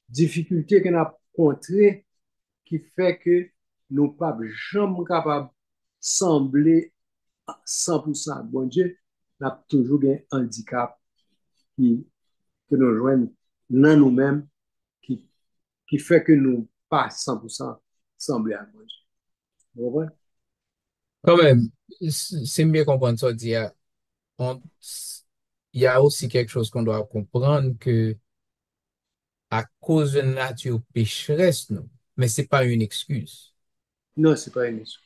B: difficulté qu'on a rencontrée qui fait que nous ne sommes jamais capables de sembler 100% à bon Dieu, on a toujours un handicap qui, que nous joignons dans nous-mêmes qui fait que nous pas 100% sembler à bon Dieu. Vous comprenez?
C: Quand même, c'est mieux comprendre ça, on- il y a aussi quelque chose qu'on doit comprendre que à cause de la nature pécheresse, nous, mais c'est pas une excuse.
B: Non, ce n'est pas une excuse.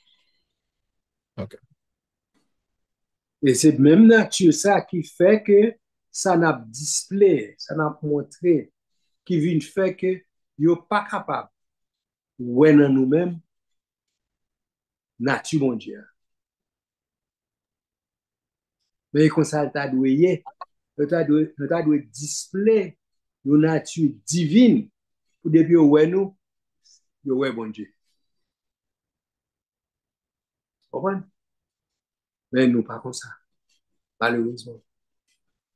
C: OK.
B: Et c'est même nature ça qui fait que ça n'a display, ça n'a montré, qui vient faire que nous ne pas capable ouais dans nous-mêmes nature mon Dieu. Mais comme ça, nous avons display une nature divine pour depuis ouais nous, ouais bon Dieu. Vous comprenez? Mais nous pas comme ça, malheureusement.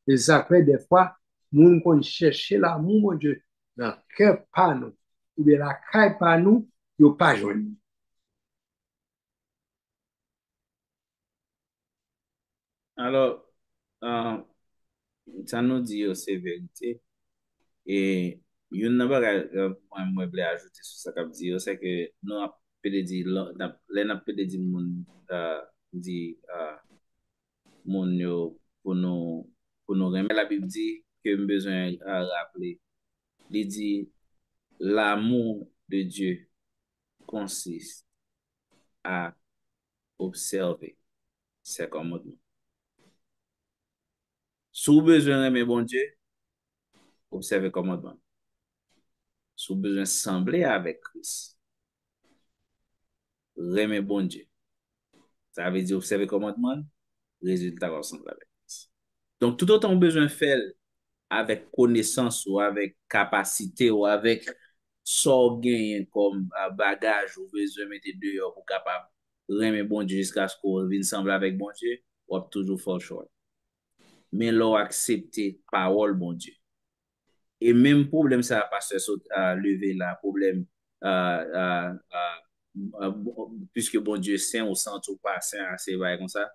B: Et ça fait des fois, nous qu'on cherche l'amour, mon Dieu, dans le cœur pas nous, ou bien la caille pas nous, nous pas joindre.
A: Alors, euh, ça nous dit aussi vérité. Et yon nan bagay mwen ble ajoute sou sa kap di yo, c'est que nous ap pede di, lè nan pede di moun, di moun yo pou nou reme la Bible dit que m bezwen rappeler. Li di, l'amour de Dieu consiste à observer ses commandements. Sou bezwen reme bon Dieu, observe commandements. Sou bezwen sembler avec Christ, reme bon Dieu. Ça veut dire observer commandement, résultat ressemble avec Christ. Donc, tout autant besoin de faire avec connaissance ou avec capacité ou avec so gain comme bagage ou besoin de mettre dehors pour capable remettre bon Dieu jusqu'à ce qu'on vienne ensemble avec bon Dieu, ou toujours fall short. Mais l'on accepter parole bon Dieu. Et même problème ça pas se lever là, problème puisque bon Dieu saint ou sans tout pas saint, c'est vrai comme ça.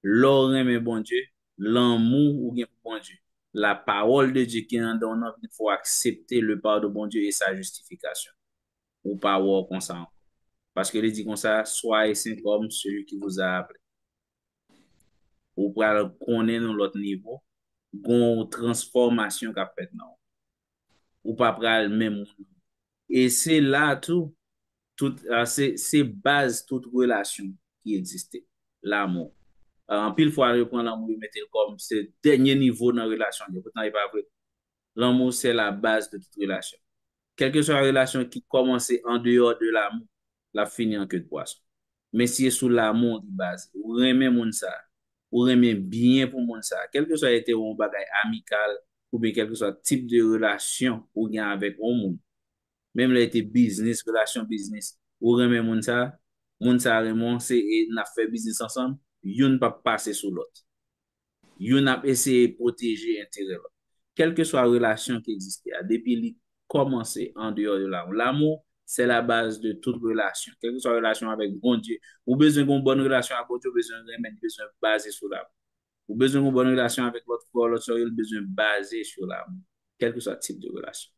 A: L'on remet bon Dieu, l'amour ou bien bon Dieu. La parole de Dieu qui est dans notre vie, il faut accepter le pardon de bon Dieu et sa justification. Ou pas voir comme ça. Parce que il dit comme ça, soyez saint comme celui qui vous a appelé. Ou pour qu'on est dans l'autre niveau, une transformation qu'a fait non. Ou pas pral même. Et c'est là c'est base toute relation qui existait. L'amour. En pile fois, reprendre l'amour, mettre comme ce dernier niveau dans la relation. Pourtant, il n'est pas vrai. L'amour, c'est la base de toute relation. Quelle que soit la relation qui commence en dehors de l'amour, la finit en queue de poisson. Mais si c'est sous l'amour de base, ou remet mon ça, ou remet bien pour mon ça, quel que soit été un bagage amical, ou bien quel que soit type de relation ou bien avec un monde, même là été business, relation business, ou remet mon ça vraiment, c'est n'a fait business ensemble, yon pas passer sous l'autre. Yon a essayé de protéger l'intérêt. Quelle que soit la relation qui existe, depuis qu'il commence en dehors de l'amour. L'amour, c'est la base de toute relation. Quelle que soit la relation avec bon Dieu, ou besoin d'une bonne relation avec Dieu, besoin de baser sur l'amour. Ou besoin d'une bonne relation avec l'autre frère, l'autre soeur, besoin de baser sur l'amour. Quel que soit le type de relation.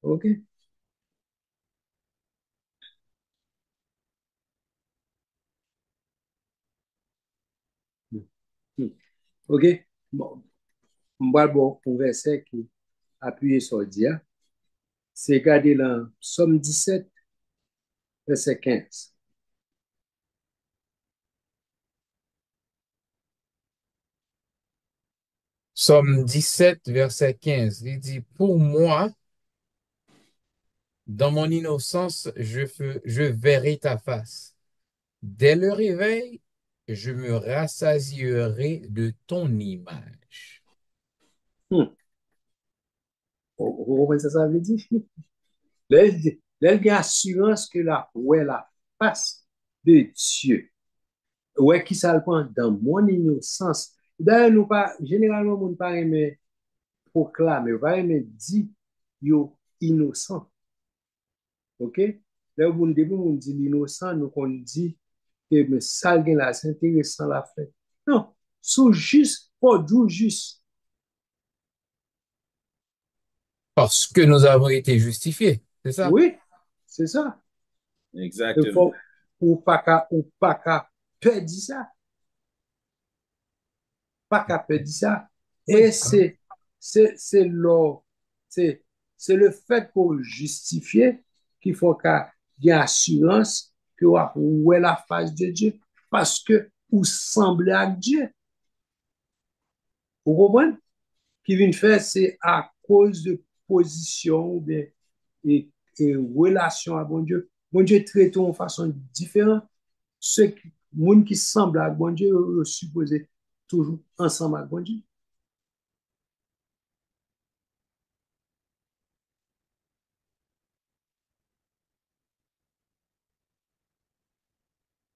B: OK. OK. Bon, bon, un verset qui appuie sur dia, c'est garder dans Somme 17, verset 15.
C: Somme 17, verset 15. Il dit, pour moi, dans mon innocence, je verrai ta face. Dès le réveil, je me rassasierai de ton image.
B: Vous comprenez ça, ça veut dire? L'elle a assurance que la face de Dieu. Ouais, qui ça le prend dans mon innocence. D'ailleurs, nous pas, généralement, nous pas aimer proclamer, pas aimer dire, yo innocent. OK? Là, vous dit l'innocent, nous on dit que mais ça là, c'est intéressant la fait. Non, c'est juste, pas du juste.
C: Parce que nous avons été justifiés, c'est ça?
B: Oui, c'est ça. Il
A: Exactement.
B: faut, ou pas qu'à perdre ça. Pas qu'à perdre ça.
C: Oui.
B: Et c'est le, c'est, c'est le fait qu'on justifie qu'il faut qu'il y ait assurance que où est la face de Dieu. Parce que vous semblez à Dieu. Vous comprenez? Qui vient faire, c'est à cause de position ou bien et relation à bon Dieu. Bon Dieu traite de façon différente. Ceux qui, gens qui semblent à bon Dieu, supposé toujours ensemble avec bon Dieu.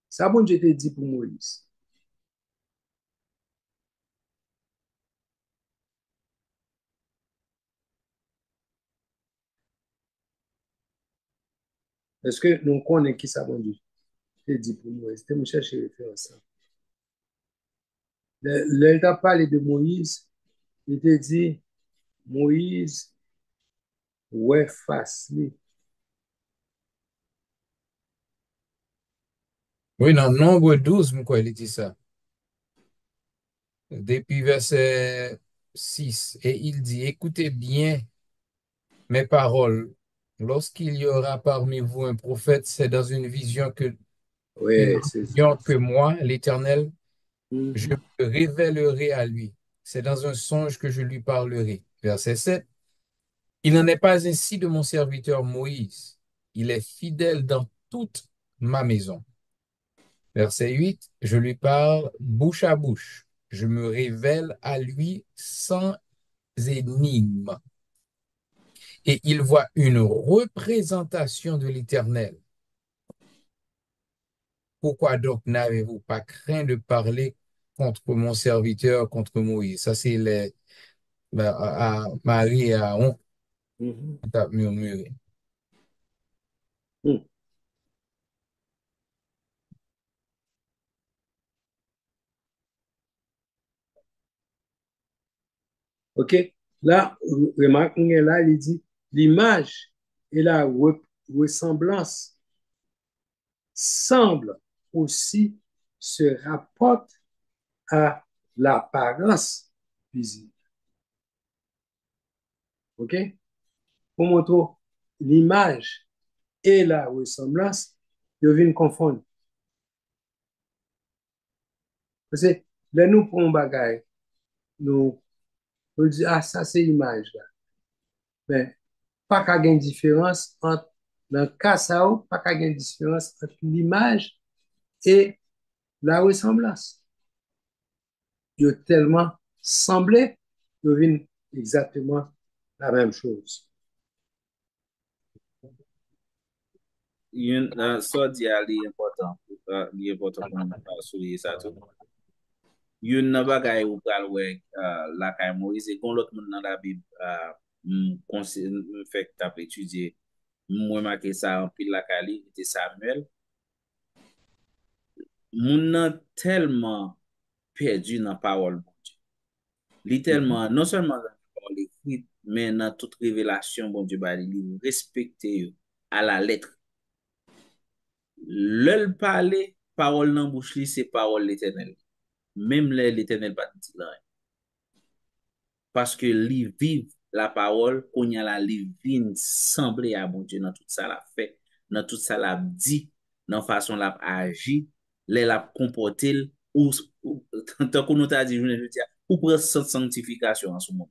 B: Ça, bon Dieu te dit pour Moïse. Est-ce que nous connaissons qui ça, bon Dieu? Te dit pour Moïse. Te me chercher référence. Là, il t'a parlé de Moïse. Il te dit, Moïse, ouais, face.
C: Oui, dans Nombre 12, pourquoi il dit ça? Depuis verset 6, et il dit, écoutez bien mes paroles. Lorsqu'il y aura parmi vous un prophète, c'est dans une
B: Ouais, c'est ça.
C: vision que moi, l'Éternel, je
B: Mhm.
C: me révélerai à lui. C'est dans un songe que je lui parlerai. Verset 7. Il n'en est pas ainsi de mon serviteur Moïse. Il est fidèle dans toute ma maison. Verset 8. Je lui parle bouche à bouche. Je me révèle à lui sans énigme. Et il voit une représentation de l'Éternel. Pourquoi donc n'avez-vous pas craint de parler contre mon serviteur, contre Moïse? Ça, c'est à Marie et à Aaron
B: Mhm.
C: qui t'a murmuré.
B: Mhm. OK? Là, remarque, là, il dit l'image et la ressemblance semble aussi se rapporte à l'apparence visible. OK? Pour montrer l'image et la ressemblance, ils viennent confondre. Parce que là, nous prenons un bagage, nous disons, ah, ça c'est l'image là. Mais pas qu'il y ait une différence entre, dans le cas ça, pas qu'il y ait une différence entre l'image et la ressemblance. Ils ont tellement semblé, ils viennent exactement la même chose.
A: Ça dit à l'important, l'important pour nous souligner ça tout. Yon nan bagay ou pral wè la kay Moïse, et kon lot moun nan la Bib fèk tap etudye, mwen make sa an pil la kay li, ite Samuel. Moun nan telman perdu nan parol bon Dieu. Li telman, non seulement dans la parole écrite, mais dans toute révélation bon Dieu ba li respecte yo à la lettre. L'el parler, parole nan bouche li, c'est parole l'Éternel. Même l'Éternel pas dit là. Parce que li vive la parole, qu'on y a la li vin semblé à bon Dieu dans tout ça la fait, dans tout ça la dit, dans façon la agi, la comporté ou tant qu'on nous t'a dit je dis ou prendre cette sanctification en ce moment.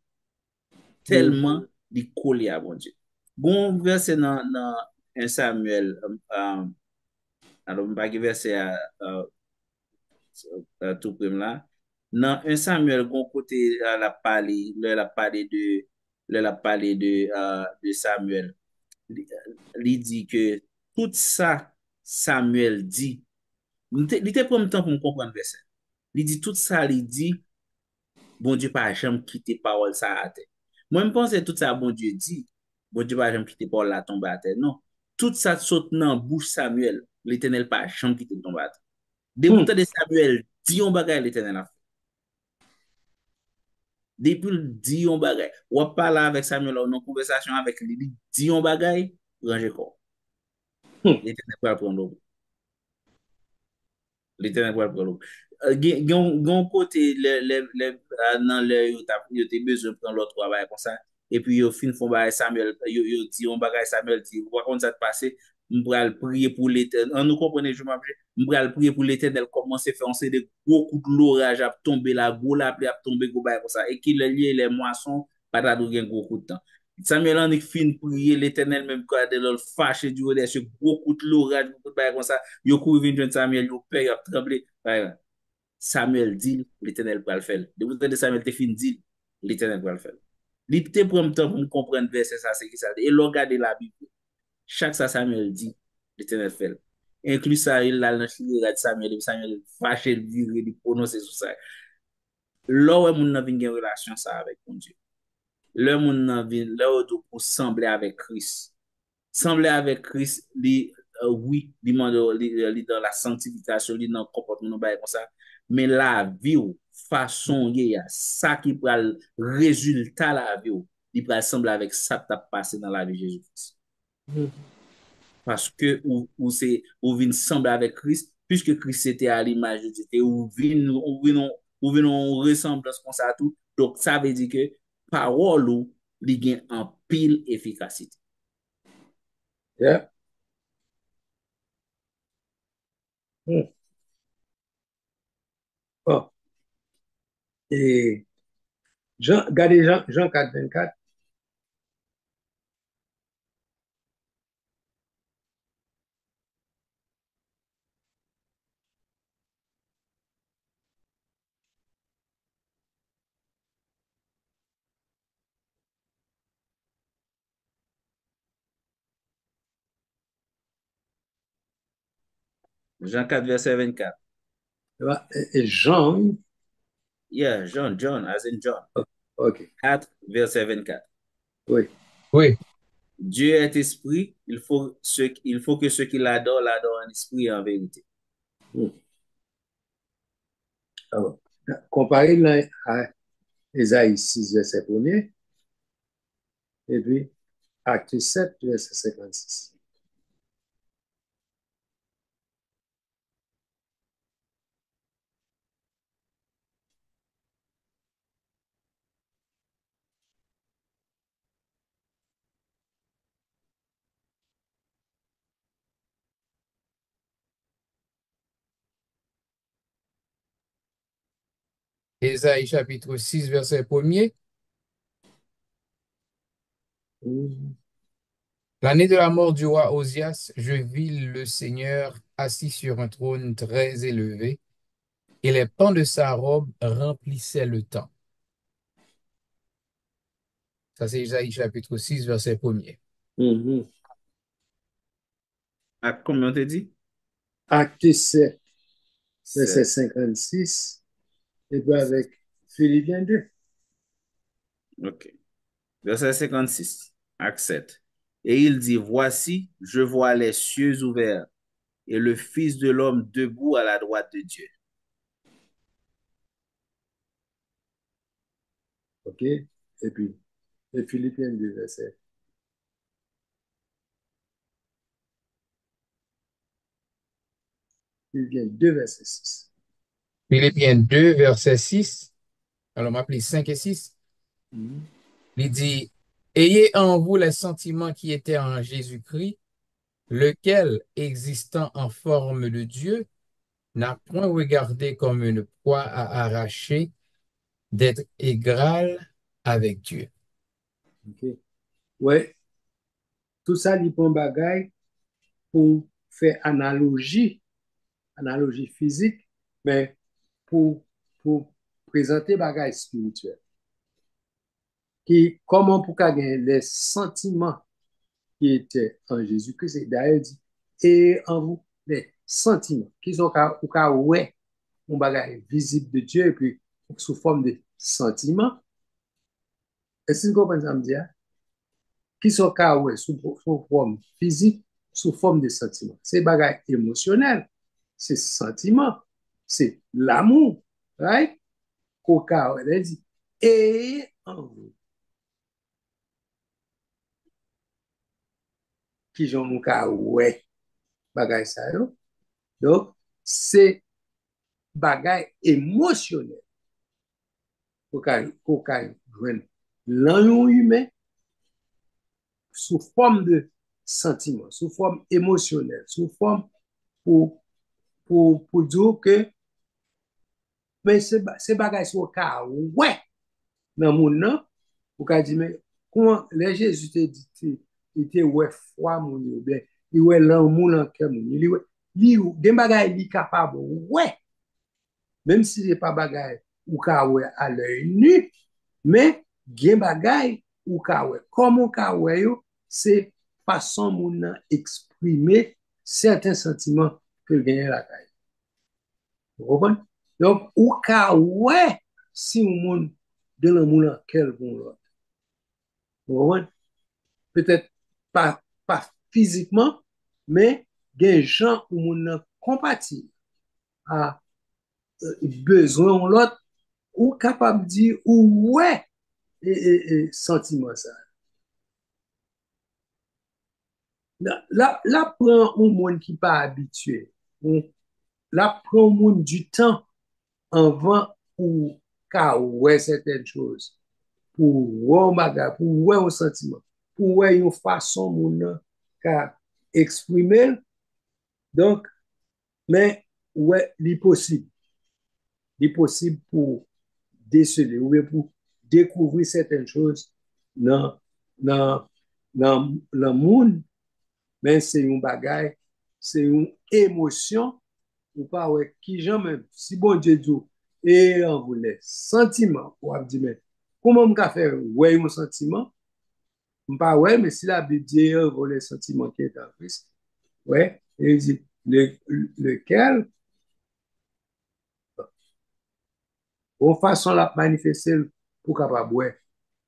A: Tellement li collé à bon Dieu. Bon verset dans 1 Samuel alors on va verset tout près là. Dans 1 Samuel, gon côté la parlé, la parlé de Samuel. Il dit que tout ça Samuel dit, il était pour temps pour me comprendre verset. Il dit tout ça, il dit bon Dieu pas jamais quitter parole ça à terre. Moi je pense que tout ça bon Dieu dit, bon Dieu pas jamais quitter parole la tomber à terre. Non, tout ça saute dans bouche Samuel, l'Éternel pas jamais quitter tomber à terre. Depuis de Samuel dit on bagaille l'Éternel a fait. Depuis le dit on bagay, ou parle avec Samuel en conversation avec lui, dit on bagay, ranger quoi. L'Éternel va prendre l'eau. L'Éternel va prendre l'eau. Gon côté dans le yo te besoin prendre l'autre travail comme ça et puis yo fin font bagay Samuel yo dit on bagay Samuel dit voir comment ça te passer m'bral prier pour l'Éternel. On nous comprenez je m'appelle m'bral prier pour l'Éternel commencer faire on de gros coups de l'orage a tomber la gros la pluie a tomber gros bagay comme ça et qu'il lié les moissons pas ta gen gros coup de temps. Samuel en fin prier l'Éternel même quand de le fâché du haut de ce gros coup de l'orage coup de bagay comme ça yo couru vinn joindre Samuel yo peur a tremblé. Samuel dit, l'Éternel va le faire. De vous de Samuel te fin dit, l'Éternel va le faire. Il te prend temps pour comprendre verset ça, c'est qui ça. Et regarder la Bible. Chaque ça Samuel dit, l'Éternel fait. Inclus ça, il a dans Samuel, Samuel fâché, il prononce sur ça. Là où mon avez une relation ça avec mon Dieu. Là où mon avez là où pour sembler avec Christ. Sembler avec Christ, oui, il dans la sanctification, il dans le comportement comme ça. Mais la vie, façon, ça qui prend le résultat la vie, il peut sembler avec ça qui a passé dans la vie de Jésus-Christ. Parce que ou vient sembler avec Christ, puisque Christ était à l'image de Dieu, ou vient en ressemblance comme ça tout. Donc ça veut dire que parole ou il gagne en pile efficacité.
B: Yeah. Oh. Et regardez Jean 4, 24.
A: Jean 4, verset 24.
B: Et Jean.
A: Yeah, John, as in John.
B: OK.
A: 4, verset 24.
B: Oui.
C: Oui.
A: Dieu est esprit, il faut que ceux qui l'adorent en esprit et en vérité.
B: Alors, comparé à Ésaïe 6, verset 1er, et puis Acte 7, verset 56.
C: Ésaïe chapitre 6, verset 1er. L'année de la mort du roi Osias, je vis le Seigneur assis sur un trône très élevé, et les pans de sa robe remplissaient le temps. Ça, c'est Ésaïe chapitre 6, verset 1er.
A: À combien on te dit?
B: Acte 7, verset
A: 7.
B: 56, et puis avec Philippiens 2.
A: OK. Verset 56, acte 7. Et il dit, voici, je vois les cieux ouverts et le Fils de l'homme debout à la droite de Dieu.
B: OK? Et puis, et Philippiens 2, verset. Philippiens 2, verset 6.
C: Philippiens 2, verset 6. Alors, on m'appelle 5 et 6.
B: Mhm.
C: Il dit, ayez en vous les sentiments qui étaient en Jésus-Christ, lequel, existant en forme de Dieu, n'a point regardé comme une proie à arracher d'être égal avec Dieu.
B: OK? Ouais, tout ça, il prend bagaille pour faire analogie physique, mais pour présenter bagaille spirituel. Qui, comment pour gagner les sentiments qui étaient en Jésus-Christ, c'est d'ailleurs dit, et en vous, les sentiments qui sont au cas ouais, un bagage visible de Dieu, et puis sous forme de sentiments. Est-ce que vous comprenez ça me dire? Qui sont cas ouais, sous forme physique, sous forme de sentiments. C'est bagage émotionnel, c'est sentiment, c'est l'amour, right? Qu'au cas ouais, elle dit, et en vous. Qui j'en au cas ouais, bagage ça, yo. Donc, c'est bagay émotionnel pour qu'on joigne l'anion humain sous forme de sentiment, sous forme émotionnelle, sous forme pour, pour dire que mais c'est bagay sur le cas, ouais, dans mon nom, pour qu'on dise, mais comment les Jésus te dit, il te ouais, foi, mon Dieu, ben, il ouais l'amour dans cœur, il ouais, des bagay, il est capable, ouais, même si c'est pas bagay ou ka ouais à l'œil nu, mais gen bagay ou ka ouais. Comment ka ouais yo, c'est façon moun nan exprimer certains sentiments que gagne la caille. Vous comprenez? Donc, ou ka ouais si un moun de le moun quel bon l'autre. Vous comprenez? Peut-être pas physiquement, mais gen gens ou moun nan compati à besoin l'autre ou capable de dire ou ouais sentiment ça. Là prend un monde qui pas habitué. Là prend un monde du temps avant pour qu'à ouais certaines choses, pour ouais bagarre, pour ouais un sentiment, pour ouais une façon moun qu'a exprimer. Donc mais ouais l'impossible pour déceler ou bien pour découvrir certaines choses dans dans dans le monde, mais c'est un bagage, c'est une émotion ou pas ouais qui jamais si bon Dieu dit et on voulait sentiment ou a dit mais comment on peut faire ouais un sentiment pas ouais mais si la Bible dit on voulait sentiment qui est en Christ ouais et il dit lequel ou façon la manifester pour capable ouais.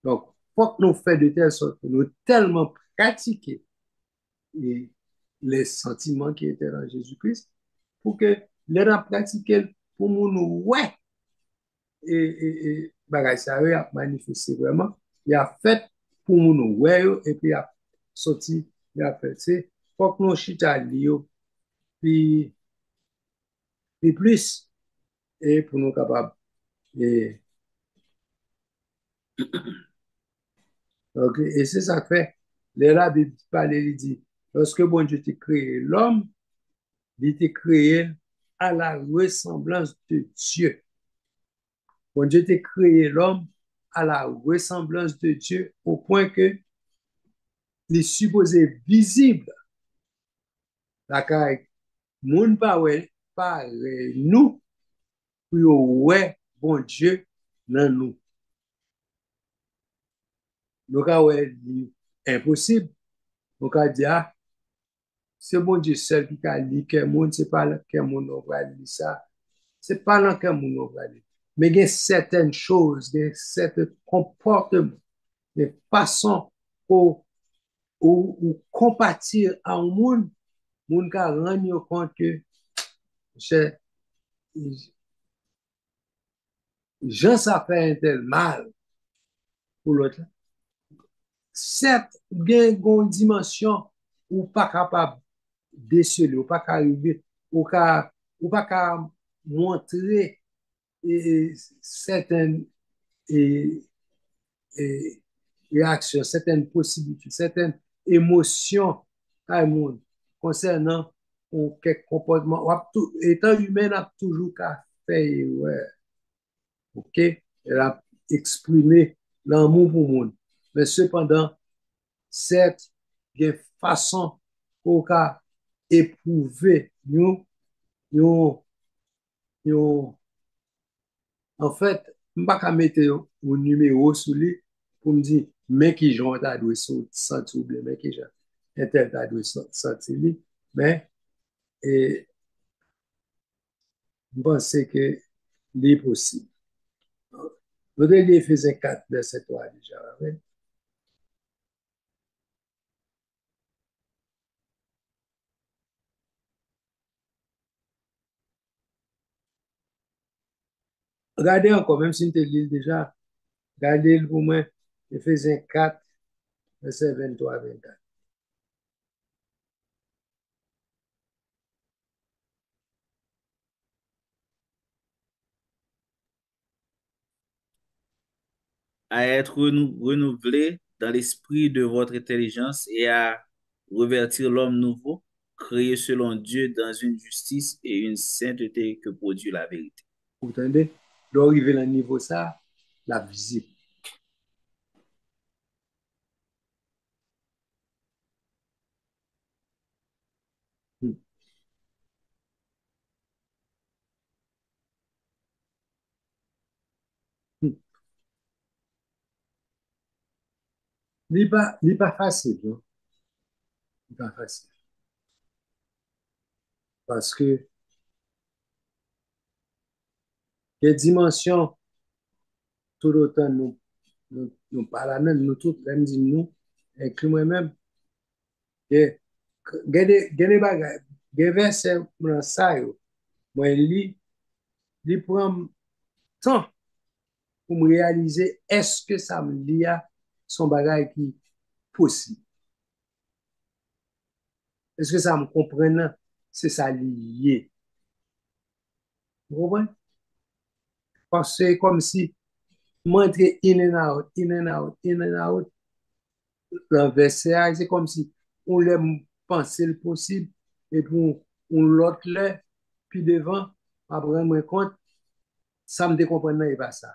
B: Donc, faut que nous fassions de telle sorte que nous tellement pratiquer les sentiments qui étaient dans Jésus-Christ pour que les gens pratiquent pour nous ouais et bagage ça a manifesté vraiment il a fait pour nous ouais et puis sorti, il a fait. C'est faut que nous chita liyo, puis plus, et pour nous capables. Et, donc, et c'est ça que fait, la Bible parle, il dit, lorsque bon Dieu t'a créé l'homme, il t'a créé à la ressemblance de Dieu. Bon Dieu t'a créé l'homme à la ressemblance de Dieu au point que il est supposé visible. La caille, moun pa nous, pour ouais bon Dieu dans nous. Nous ka ouais impossible. Nous ka dire ah, c'est bon Dieu seul qui a dit que monde c'est pas que monde on va dire ça. C'est pas dans que monde on va dire. Mais il y a certaines choses, il y a certains comportements, des façons pour ou compatir à un monde, monde ka rendre compte que c'est Jean ça fait un tel mal pour l'autre. Certes, il y a une dimension ou pas capable de déceler, ou pas arriver, ou pas montrer certaines et, réactions, certaines possibilités, certaines émotions à un monde concernant quelques comportements. Étant humain, on a toujours qu'à faire, ouais, ok, elle a exprimé l'amour pour le monde. Mais cependant, certes, il y a une façon pour éprouver nous, nous, nous, en fait, je ne vais pas mettre un numéro sur lui pour me dire, mais qui j'en ai dû sentir ou bien, mais qui j'en ai dû sentir lui. Mais, et, je pense que c'est possible. Vous devez faire 4 verset 3 déjà. Ouais. Regardez encore, même si vous lis déjà, regardez pour moi, Éphésiens 4, verset 23 à 24.
A: À être renouvelé dans l'esprit de votre intelligence et à revêtir l'homme nouveau, créé selon Dieu dans une justice et une sainteté que produit la vérité.
B: Vous entendez? D'arriver à un niveau ça, la visible. Hmm. Hmm. Il n'est pas facile, non? Il n'est pas facile. Parce que les dimensions, tout autant nous parlons, nous tous, même dit nous, inclus moi-même, que des bagages, des versets dans ça, moi, il prend temps pour me réaliser est-ce que ça me lie à son bagage qui est possible. Est-ce que ça me comprend? C'est ça lié. Vous comprenez? Parce que c'est comme si m'entrer in and out, in and out, in and out, dans le verset, c'est comme si on l'aime penser le possible et puis on l'autre là, puis devant, après, moi, compte, ça me décomprend, et pas ça.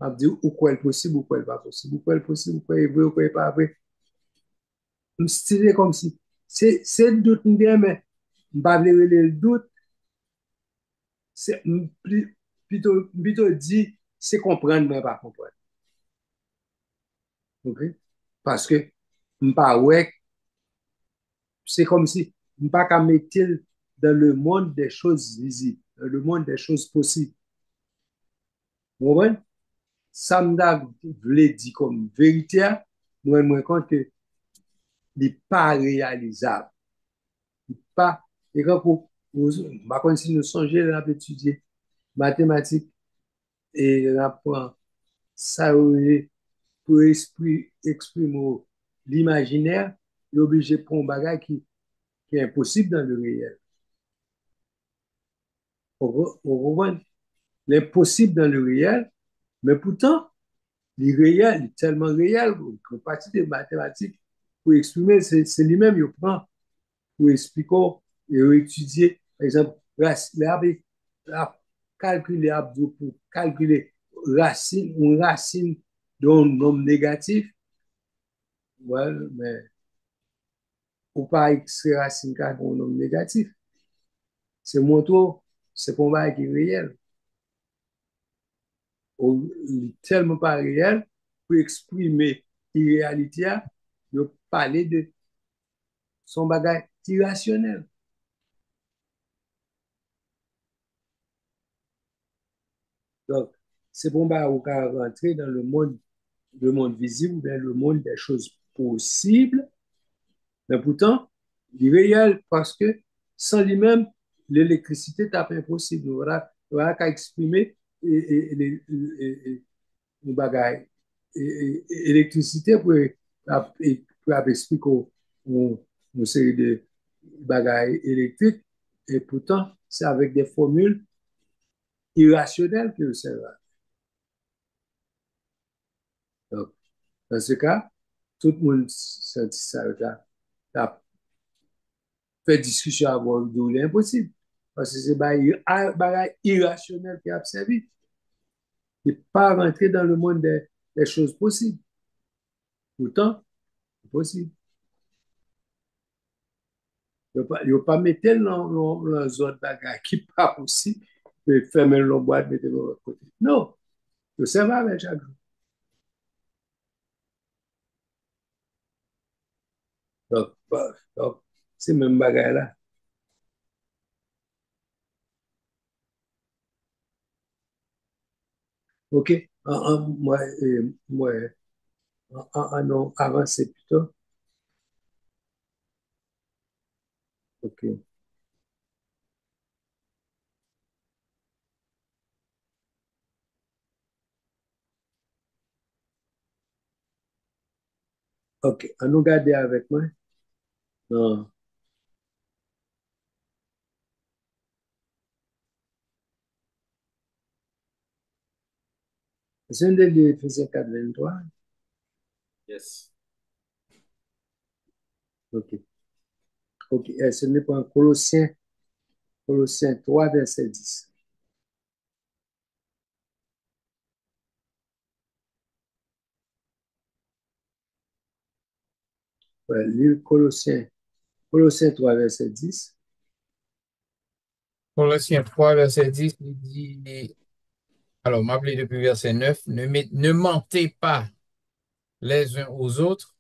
B: Je me dis, ou quoi est possible, ou quoi est pas possible, ou quoi est possible, ou quoi est vrai, ou quoi est pas vrai. Je me style comme si, c'est le doute, mais je ne pas le doute, c'est plutôt dit, c'est comprendre, mais pas comprendre. Ok? Parce que, je pas ouais, c'est comme si, je pas qu'à mettre dans le monde des choses visibles, dans le monde des choses possibles. Vous comprenez? Ça me voulait dire comme vérité, moi, je me compte que n'est pas réalisable. Pas, et quand si nous songeons à étudier mathématiques et on apprend ça pour exprimer l'imaginaire, il est obligé de prendre un bagage qui est impossible dans le réel. On revoit l'impossible dans le réel, mais pourtant, l'irréel est tellement réel qu'une partie des mathématiques, pour exprimer, c'est lui-même, il prend pour expliquer et étudier, par exemple, calculer pour calculer une racine d'un nombre négatif, ouais, mais ou pas X racine d'un nombre négatif. C'est mon tour, c'est pour moi qui est réel. Tellement pas réel pour exprimer l'irréalité, de parler de son bagage irrationnel. Donc, c'est pour moi qu'on va rentrer dans le monde visible, dans le monde des choses possibles, mais pourtant, l'irréel, parce que sans lui-même, l'électricité est impossible. Voilà qu'à exprimer le bagage. Électricité pour expliquer une série de bagages électriques, et pourtant, c'est avec des formules irrationnelles que c'est là. Donc, dans ce cas, tout le monde sentit ça, a fait discussion avant d'où l'impossible. Parce que c'est un bagage irrationnel qui a servi. Il n'est pas rentré dans le monde des choses possibles. Pourtant, c'est possible. Il ne pas mettre dans autres bagages qui n'est pas possible, mais fermer le boîte, mettre de l'autre côté. Non, ça va avec chaque jour. Donc c'est même bagage là. OK. Moi, non, avancer plutôt. OK. OK. On nous garder avec moi. Non. C'est un des Éphésiens 4, 23.
A: Yes.
B: OK. OK. Ce n'est pas un Colossiens 3, verset 10. Ouais, lire Colossiens 3, verset 10.
C: Colossiens 3, verset 10, il dit, alors, m'appelez depuis verset 9, ne mentez pas les uns aux autres,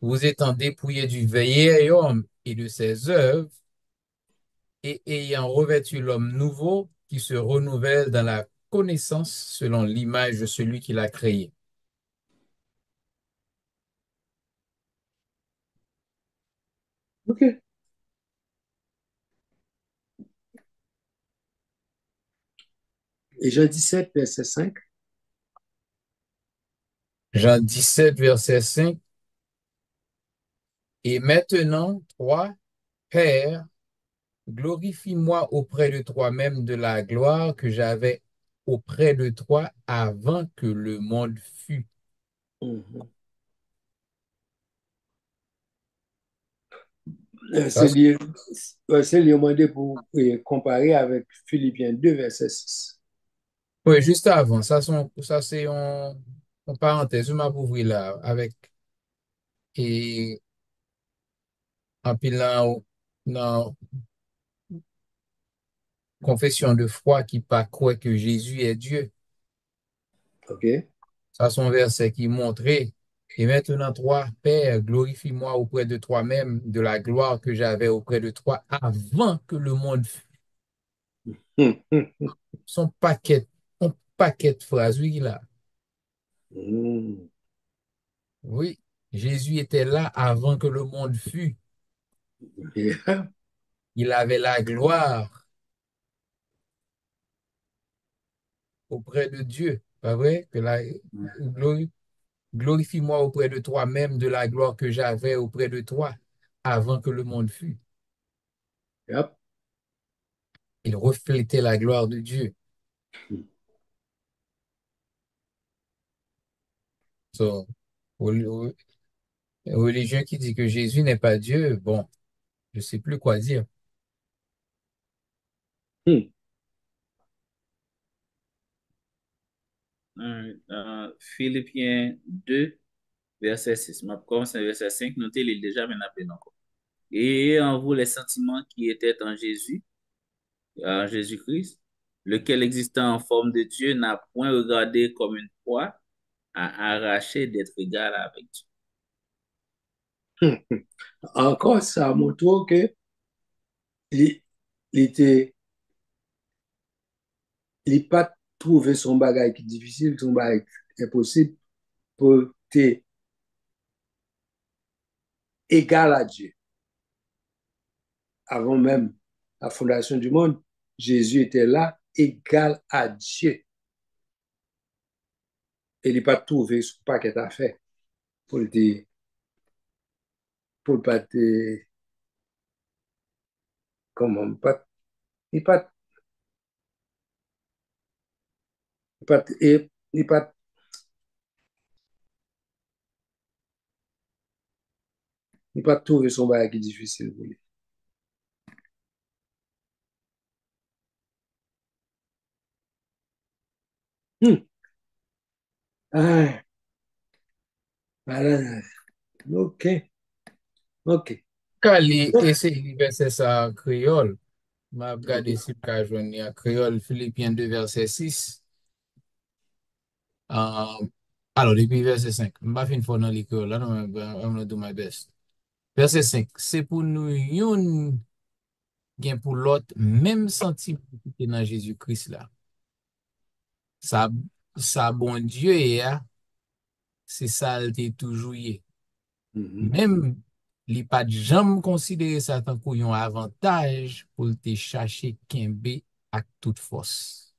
C: vous étant dépouillés du vieil homme et de ses œuvres, et ayant revêtu l'homme nouveau qui se renouvelle dans la connaissance selon l'image de celui qui l'a créé.
B: OK. Et Jean 17, verset 5.
C: Jean 17, verset 5. Et maintenant, toi, Père, glorifie-moi auprès de toi-même de la gloire que j'avais auprès de toi avant que le monde fût.
B: Mhm.
C: Parce
B: C'est lui demandé pour comparer avec Philippiens 2, verset 6.
C: Oui, juste avant, ça c'est en parenthèse, je m'appauvris là, avec, et en pilant dans confession de foi qui pas croit que Jésus est Dieu.
B: OK.
C: Ça, son verset qui montrait, et maintenant, toi, Père, glorifie-moi auprès de toi-même de la gloire que j'avais auprès de toi avant que le monde fût. Son paquet, un paquet de phrases, oui, là. Oui, Jésus était là avant que le monde fût.
B: Yeah.
C: Il avait la gloire auprès de Dieu. Pas vrai? Que la gloire. glorifie-moi auprès de toi même de la gloire que j'avais auprès de toi avant que le monde fût.
B: Yep.
C: Il reflétait la gloire de Dieu. So, aux religieux qui disent que Jésus n'est pas Dieu, bon, je sais plus quoi dire.
B: Hmm.
A: Philippiens 2, verset 6. Ma commence verset 5, notez l'île déjà, mais n'a pas encore. Et en vous les sentiments qui étaient en Jésus-Christ, lequel existant en forme de Dieu n'a point regardé comme une proie à arracher d'être égal avec
B: Encore, ça montre que il, il était, il pas trouvé son bagage qui est difficile, son bagage impossible pour être égal à Dieu. Avant même la fondation du monde, Jésus était là, égal à Dieu. Et il n'a pas trouvé ce paquet à faire pour le pour pas te, comment, pas, il pas, il pas, il pas, il pas trouvé son bagage qui est difficile pour lui. Hmm. Ah, voilà. OK, OK.
C: Quand il essaie de verser ça en créole, m'a regardé si je peux joindre en créole, Philippiens 2, verset 6. Euh, alors, depuis verset 5, je ne vais pas finir dans l'école, là, non, I'm going to do my best. Verset 5, c'est pour nous, yon, gen pour l'autre, même sentiment qui est dans Jésus-Christ là. Ça, ça, bon Dieu, c'est ça, il était toujours yé.
B: Mhm.
C: Même, il pas de jamais considéré ça tant un avantage pour te chercher Kembe à toute force.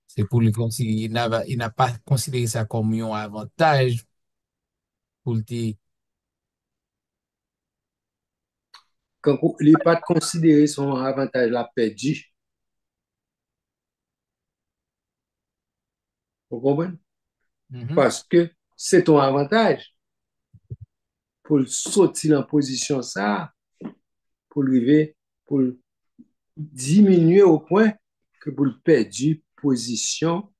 C: C'est pour lui considérer, il n'a pas considéré ça comme un avantage pour te.
B: Quand il n'est pas considéré son avantage la perdu, vous comprenez?
C: Mhm.
B: Parce que c'est ton avantage pour sortir en position ça, pour arriver, pour diminuer au point que pour le perdre position,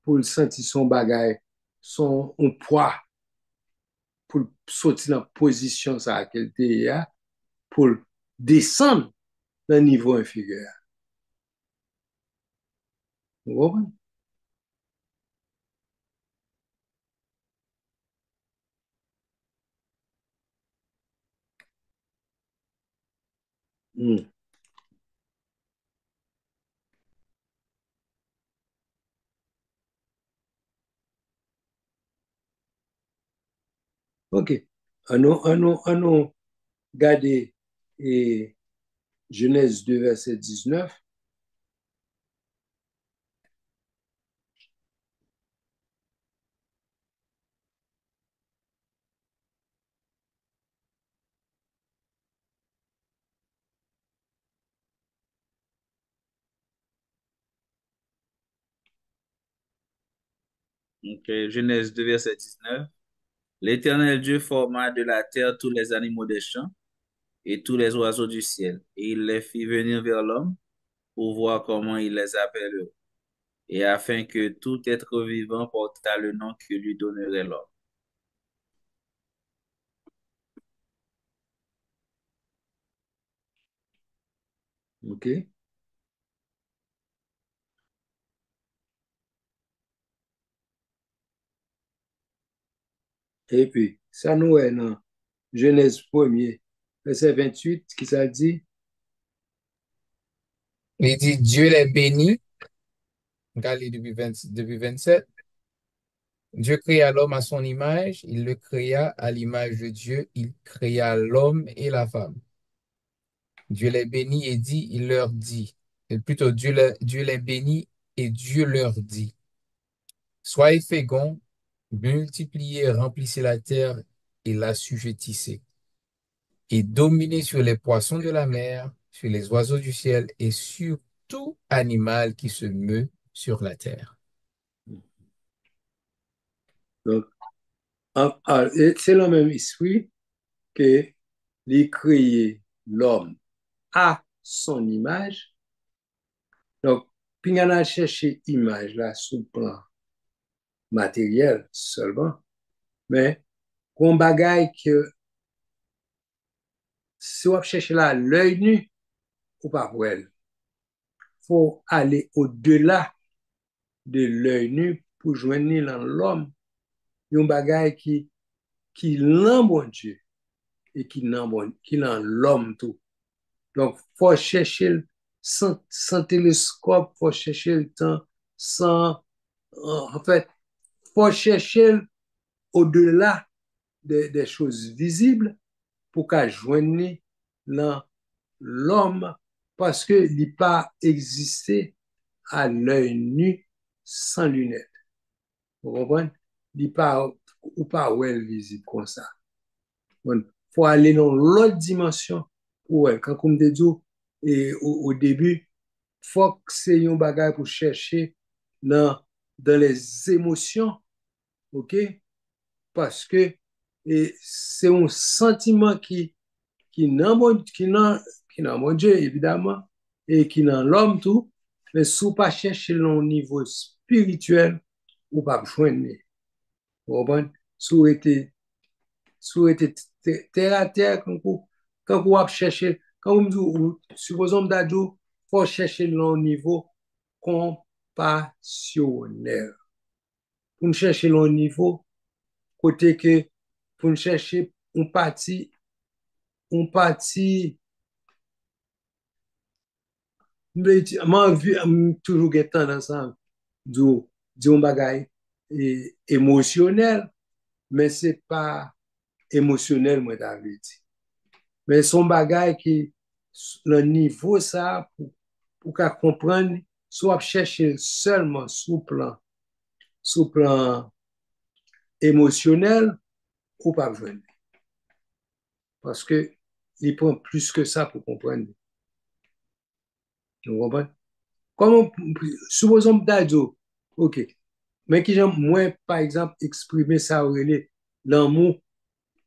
B: pour le sentir son bagage, son un poids, pour sortir en position ça qu'elle était pour descendre dans un niveau inférieur. Vous comprenez? Hmm. OK. On garder et Genèse 2, verset 19.
A: Donc, Genèse 2, verset 19. L'Éternel Dieu forma de la terre tous les animaux des champs et tous les oiseaux du ciel, et il les fit venir vers l'homme pour voir comment il les appellerait, et afin que tout être vivant portât le nom que lui donnerait l'homme.
B: OK. Et puis, ça nous est dans Genèse 1er, verset 28, qui ça dit?
C: Il dit, Dieu les bénit. Regardez depuis 27. Dieu créa l'homme à son image, il le créa à l'image de Dieu, il créa l'homme et la femme. Dieu les bénit et dit, il leur dit, et plutôt Dieu les bénit et Dieu leur dit, soyez féconds, multipliez, remplissez la terre et l'assujettissez, et dominez sur les poissons de la mer, sur les oiseaux du ciel et sur tout animal qui se meut sur la terre.
B: Donc, c'est le même esprit que il créé l'homme à son image. Donc, puis on a cherché image là sous le plan matériel seulement, mais qu'on bagaille que si on cherche là l'œil nu ou pas pour elle, faut aller au-delà de l'œil nu pour joindre dans l'homme un bagaille qui l'en bon Dieu et qui l'en l'homme tout. Donc, faut chercher sans télescope, faut chercher le temps sans, en fait, faut chercher au-delà des choses visibles pour qu'à joindre dans l'homme parce que il n'a pas existé à l'œil nu sans lunettes. Vous comprenez? Il pas ou pas well visible comme ça. Bon, faut aller dans l'autre dimension pour elle. Quand on te dit au début, faut que c'est un bagage pour chercher dans les émotions, ok? Parce que c'est un sentiment qui n'a mon Dieu, évidemment, et qui n'a l'homme tout, mais si vous pas chercher le niveau spirituel, ou pas joindre. Vous comprenez? Si vous êtes terre à terre, quand vous cherchez, quand vous me dites, supposons qu'il faut chercher le niveau compassionnel. Pour chercher le niveau, côté que, pour chercher un parti, moi, toujours tendance à dire un bagage émotionnel, mais ce n'est pas émotionnel, moi, David. Mais son bagage qui, le niveau, ça, pour comprendre, soit chercher seulement sous plan émotionnel, ou pas besoin. Parce que il prend plus que ça pour comprendre. Vous comprenez? Comment, supposons Dadio, ok, mais qui j'aime moins, par exemple, exprimer ça, l'amour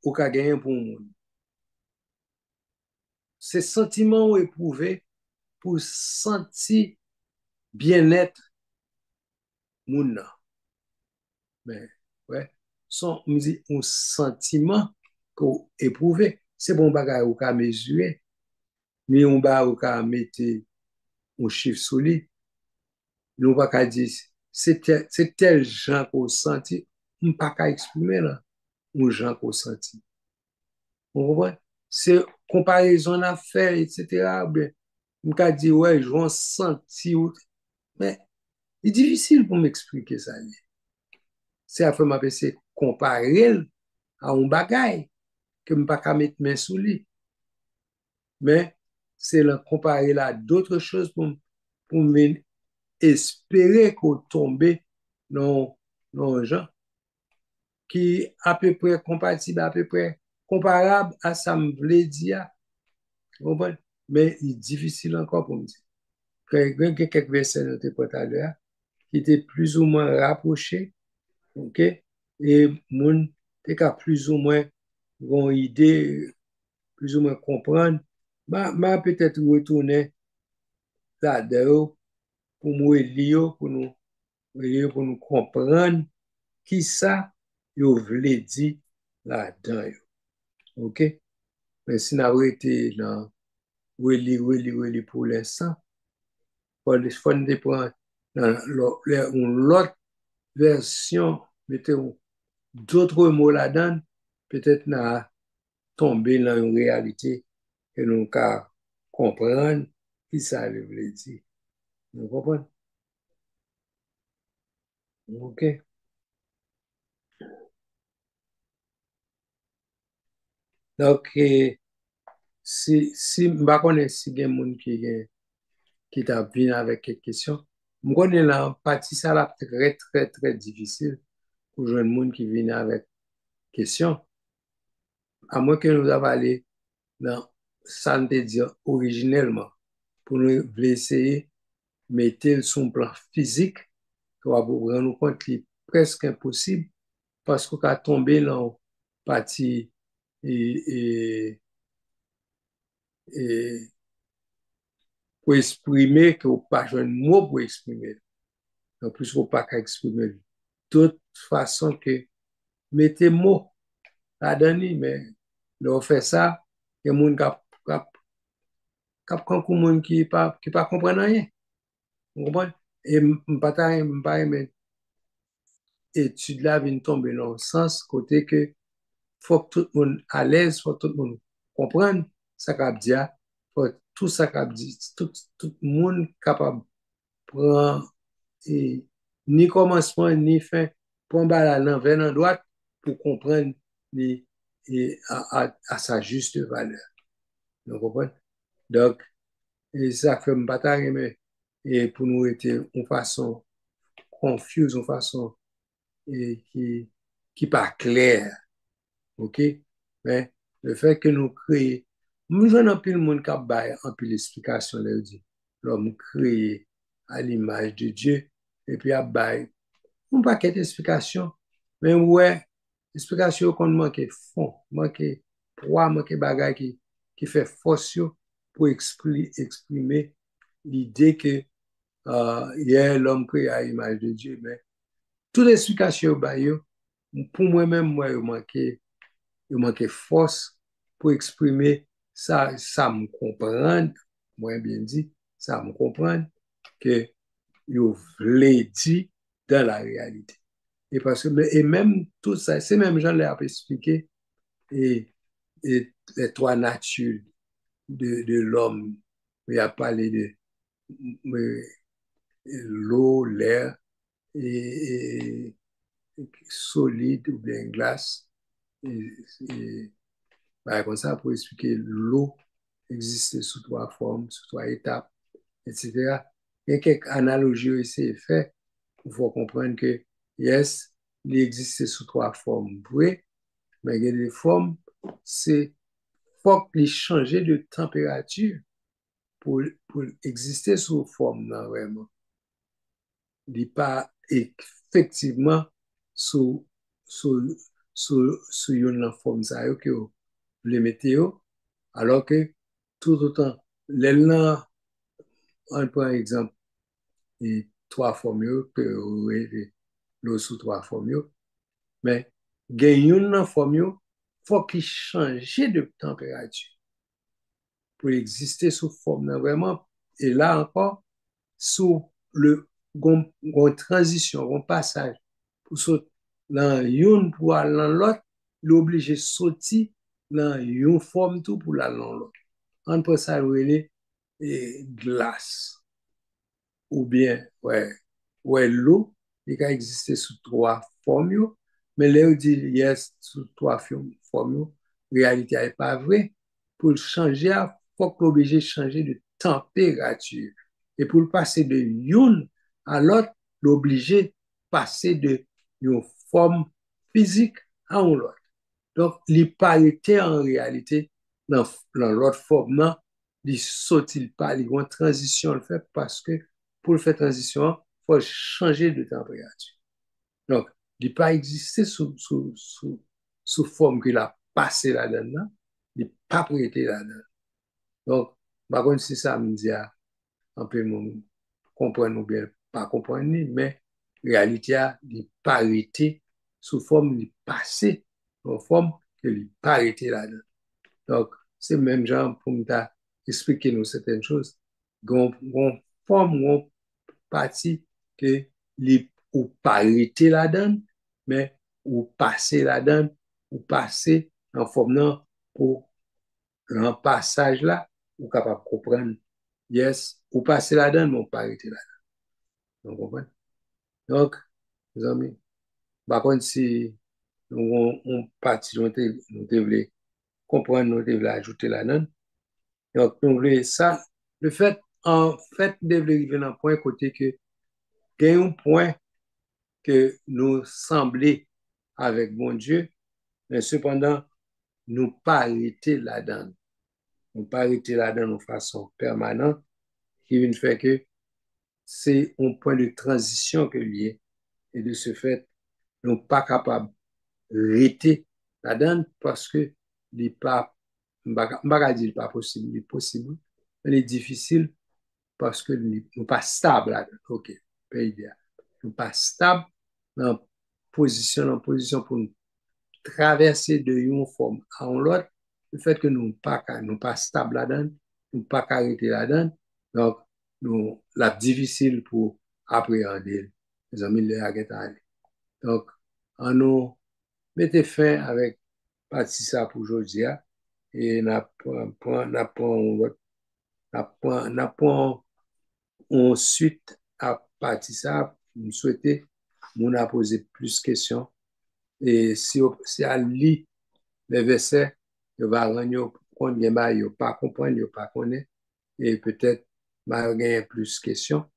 B: au cas gagné pour le monde. Ces sentiments éprouvés pour sentir bien-être moun. Mais, ouais, son, on dit, un sentiment qu'on éprouve, c'est bon bagage ou qu'à mesurer, mais on va ou qu'à mettre un chiffre solide. Nous pas qu'à dire, c'est tel gens qu'on senti, on pas qu'à exprimer là, un gens qu'on senti. Vous comprenez? C'est comparaison à faire, etc. Ben, on peut dire, ouais, je vais sentir, mais c'est difficile pour m'expliquer ça. C'est à faire ma PC comparer à un bagage que je ne peux pas mettre main sous lui. Mais c'est le comparer à d'autres choses pour espérer qu'on tombe dans un genre qui est à peu près compatible, à peu près comparable à ça me voulait dire. Mais il est difficile encore pour me dire. Il y a quelques versets tout à l'heure qui étaient plus ou moins rapprochés, ok? Et moun te ka plus ou moins une idée, plus ou moins comprendre. Ma peut-être retourner là-dedans pour pour nous comprendre qui ça yo vle dit là-dedans. OK? Mais si nous avons été dans Weli pour l'instant, il faut nous prendre l'autre version, mettez d'autres mots là-dedans, peut-être nous tomber dans une réalité que nous pouvons comprendre qui ça veut dire. Vous comprenez? OK. Donc, si je ne connais pas si il y a des gens qui t'a venu avec quelques questions, je connais la partie ça là très, très, très difficile pour joindre monde qui vient avec question. À moins que nous avons dans ça nous dit originellement, pour nous essayer de mettre son plan physique, on va vous rendre compte qu'il est presque impossible parce qu'on a tombé dans la partie et pour exprimer que vous pas un mot pour exprimer. En plus, vous pas qu'à exprimer. De toute façon que mettez mots là-dedans, mais on fait ça, il y a des gens qui pas comprennent rien. Vous comprenez? Et m'pas étude là vient tomber dans le sens côté que faut que tout le monde à l'aise, faut que tout le monde comprenne ça qu'a dit, faut tout ça qu'a dit, tout le monde capable prendre ni commencement ni fin pour balle l'envers en droite pour comprendre les, à sa juste valeur. Vous comprenez? Donc, et ça fait une bataille, mais et pour nous était une façon confuse, une façon qui pas claire. OK? Mais le fait que nous créons, nous avons un peu le monde qui a un peu l'explication, l'homme créé à l'image de Dieu, et puis à bail, un paquet d'explications, mais ouais, explication qu'on manque fond, manque poids, manque bagage qui fait force pour exprimer l'idée que il y a l'homme créé à l'image de Dieu, mais toute explication, pour moi-même, moi, il manquait force pour exprimer ça, ça me comprendre, moi bien dit, ça me comprendre que il voulait dire dans la réalité. Et parce que, et même tout ça, ces mêmes gens l'ont expliqué, et les trois natures de l'homme. Il a parlé de l'eau, l'air et solide ou bien glace. Et comme ça, pour expliquer l'eau existe sous trois formes, sous trois étapes, etc. Il y a quelques analogies aussi faites pour comprendre que, yes, il existe sous trois formes. Oui, mais il y a des formes, c'est faut qu'il change de température pour exister sous forme, non, vraiment. Il n'est pas effectivement sous une forme ça que les météo, alors que tout autant, l'élan, on prend exemple, et trois formes que l'eau sous trois formes, mais gagner une forme, faut qu'il change de température pour exister sous forme vraiment. Et là encore, sous le transition, un passage pour sauter dans une pour aller dans l'autre, l'obligé de sauter dans une forme tout pour aller dans l'autre. On peut ça glace ou bien l'eau, il peut exister sous trois formes, mais là, on dit yes, sous trois formes, réalité n'est pas vrai. Pour changer, il faut que l'obligé changer de température. Et pour le passer de une à l'autre, l'obligé passer de une forme physique à une autre. Donc, l'hyparité en réalité, dans l'autre forme, non, il saute pas, il y a une transition le fait parce que pour le faire transition, il faut changer de température. Donc, il n'a pas existé sous forme qu'il a passé là-dedans, il n'a pas prêté là-dedans. Donc, par contre, si ça me dit, un peu comprendre ou bien pas comprendre, mais réalité a des parités sous forme de passé, en forme que les parités là-dedans. Donc, c'est même genre pour nous expliquer nous certaines choses. Gon forme, gon partie que les ou parité là-dedans, mais ou passer là-dedans, ou passer en forme non pour un passage là, ou capable de comprendre. Yes, ou passer là-dedans, mais ou parité là-dedans. Vous comprenez? Donc, les amis, par contre, si on partit, nous devons comprendre, nous devons ajouter là-dedans. Donc, nous voulons ça. Le fait, en fait, nous devons arriver dans un point côté que, il y a un point que nous semblait avec bon Dieu, mais cependant, nous pas arrêter là-dedans. Nous pas arrêter là-dedans de façon permanente, qui vient faire que c'est un point de transition que lié. Et de ce fait, nous ne sommes pas capables d'arrêter là-dedans parce que n'est pas, je ne vais pas dire pas possible, il est possible, mais il est difficile parce que nous ne sommes pas stables là-dedans. OK, pas idéal. Nous ne sommes pas stables dans position pour nous traverser de une forme à l'autre. Le fait que nous ne sommes pas stables là-dedans, nous ne sommes pas arrêter là-dedans, donc nous, la difficile pour appréhender les amis de la. Donc, on nous mettez fin avec partie ça pour aujourd'hui et n'apprend ensuite à partir ça, nous souhaiter nous a posé plus de questions et si à lire les versets, il va rendre compte qu'il ne pas comprendre, il pas connaître et peut-être va gagner plus de questions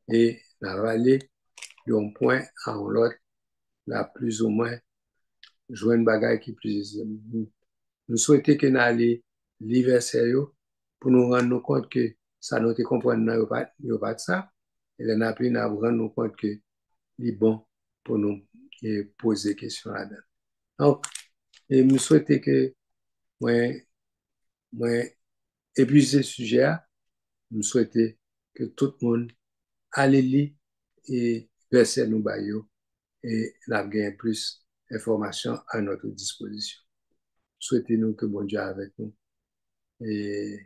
B: et on va aller d'un point à l'autre, là plus ou moins jouer une bagaille qui plus. Nous souhaitons que nous allions lire sérieux pour nous rendre compte que ça nous comprendre pas de ça. Et là, nous nous rendre compte que c'est bon pour nous poser des questions là-dedans. Donc, et nous souhaitons que moi épuiser le sujet, nous souhaitons que tout le monde aille lire et verser nous baillons et nous gagnons plus d'informations à notre disposition. Souhaitez-nous que bon Dieu avec nous. Et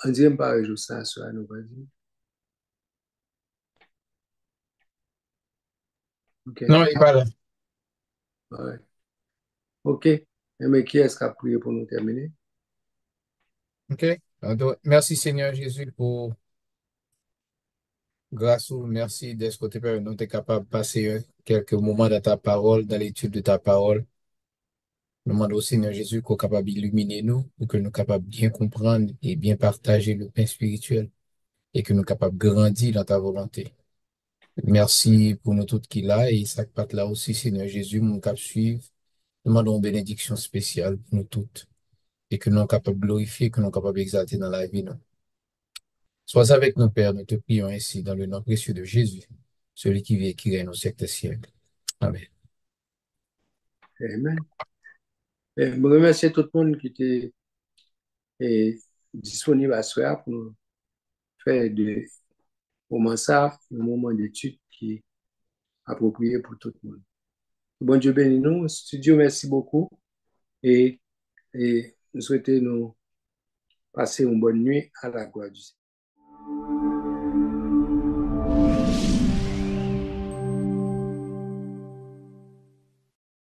B: on dirait pas un jour ça soit nous va dire. OK.
C: Non, il n'est pas là.
B: Ouais. OK. Mais qui est-ce qui a prié pour nous terminer?
C: OK. Donc, merci Seigneur Jésus pour grâce ou merci d'être côté Père. Nous sommes capables de passer quelques moments dans ta parole, dans l'étude de ta parole. Nous demandons au Seigneur Jésus qu'on soit capable d'illuminer nous, pour que nous soyons capables de bien comprendre et bien partager le pain spirituel et que nous soyons capables de grandir dans ta volonté. Merci pour nous tous qui là et ça part là aussi, Seigneur Jésus, nous cap suivre. Nous demandons une bénédiction spéciale pour nous toutes et que nous sommes capables de glorifier, que nous sommes capables d'exalter dans la vie. Non? Sois avec nous, Père, nous te prions ainsi dans le nom précieux de Jésus, celui qui vit et qui règne au siècle des siècles. Amen.
B: Amen. Je remercie tout le monde qui était disponible à ce soir pour nous faire de moment ça, un moment d'étude qui est approprié pour tout le monde. Bon Dieu bénis nous. Studio, merci beaucoup. Et nous souhaitons nous passer une bonne nuit à la gloire du Seigneur.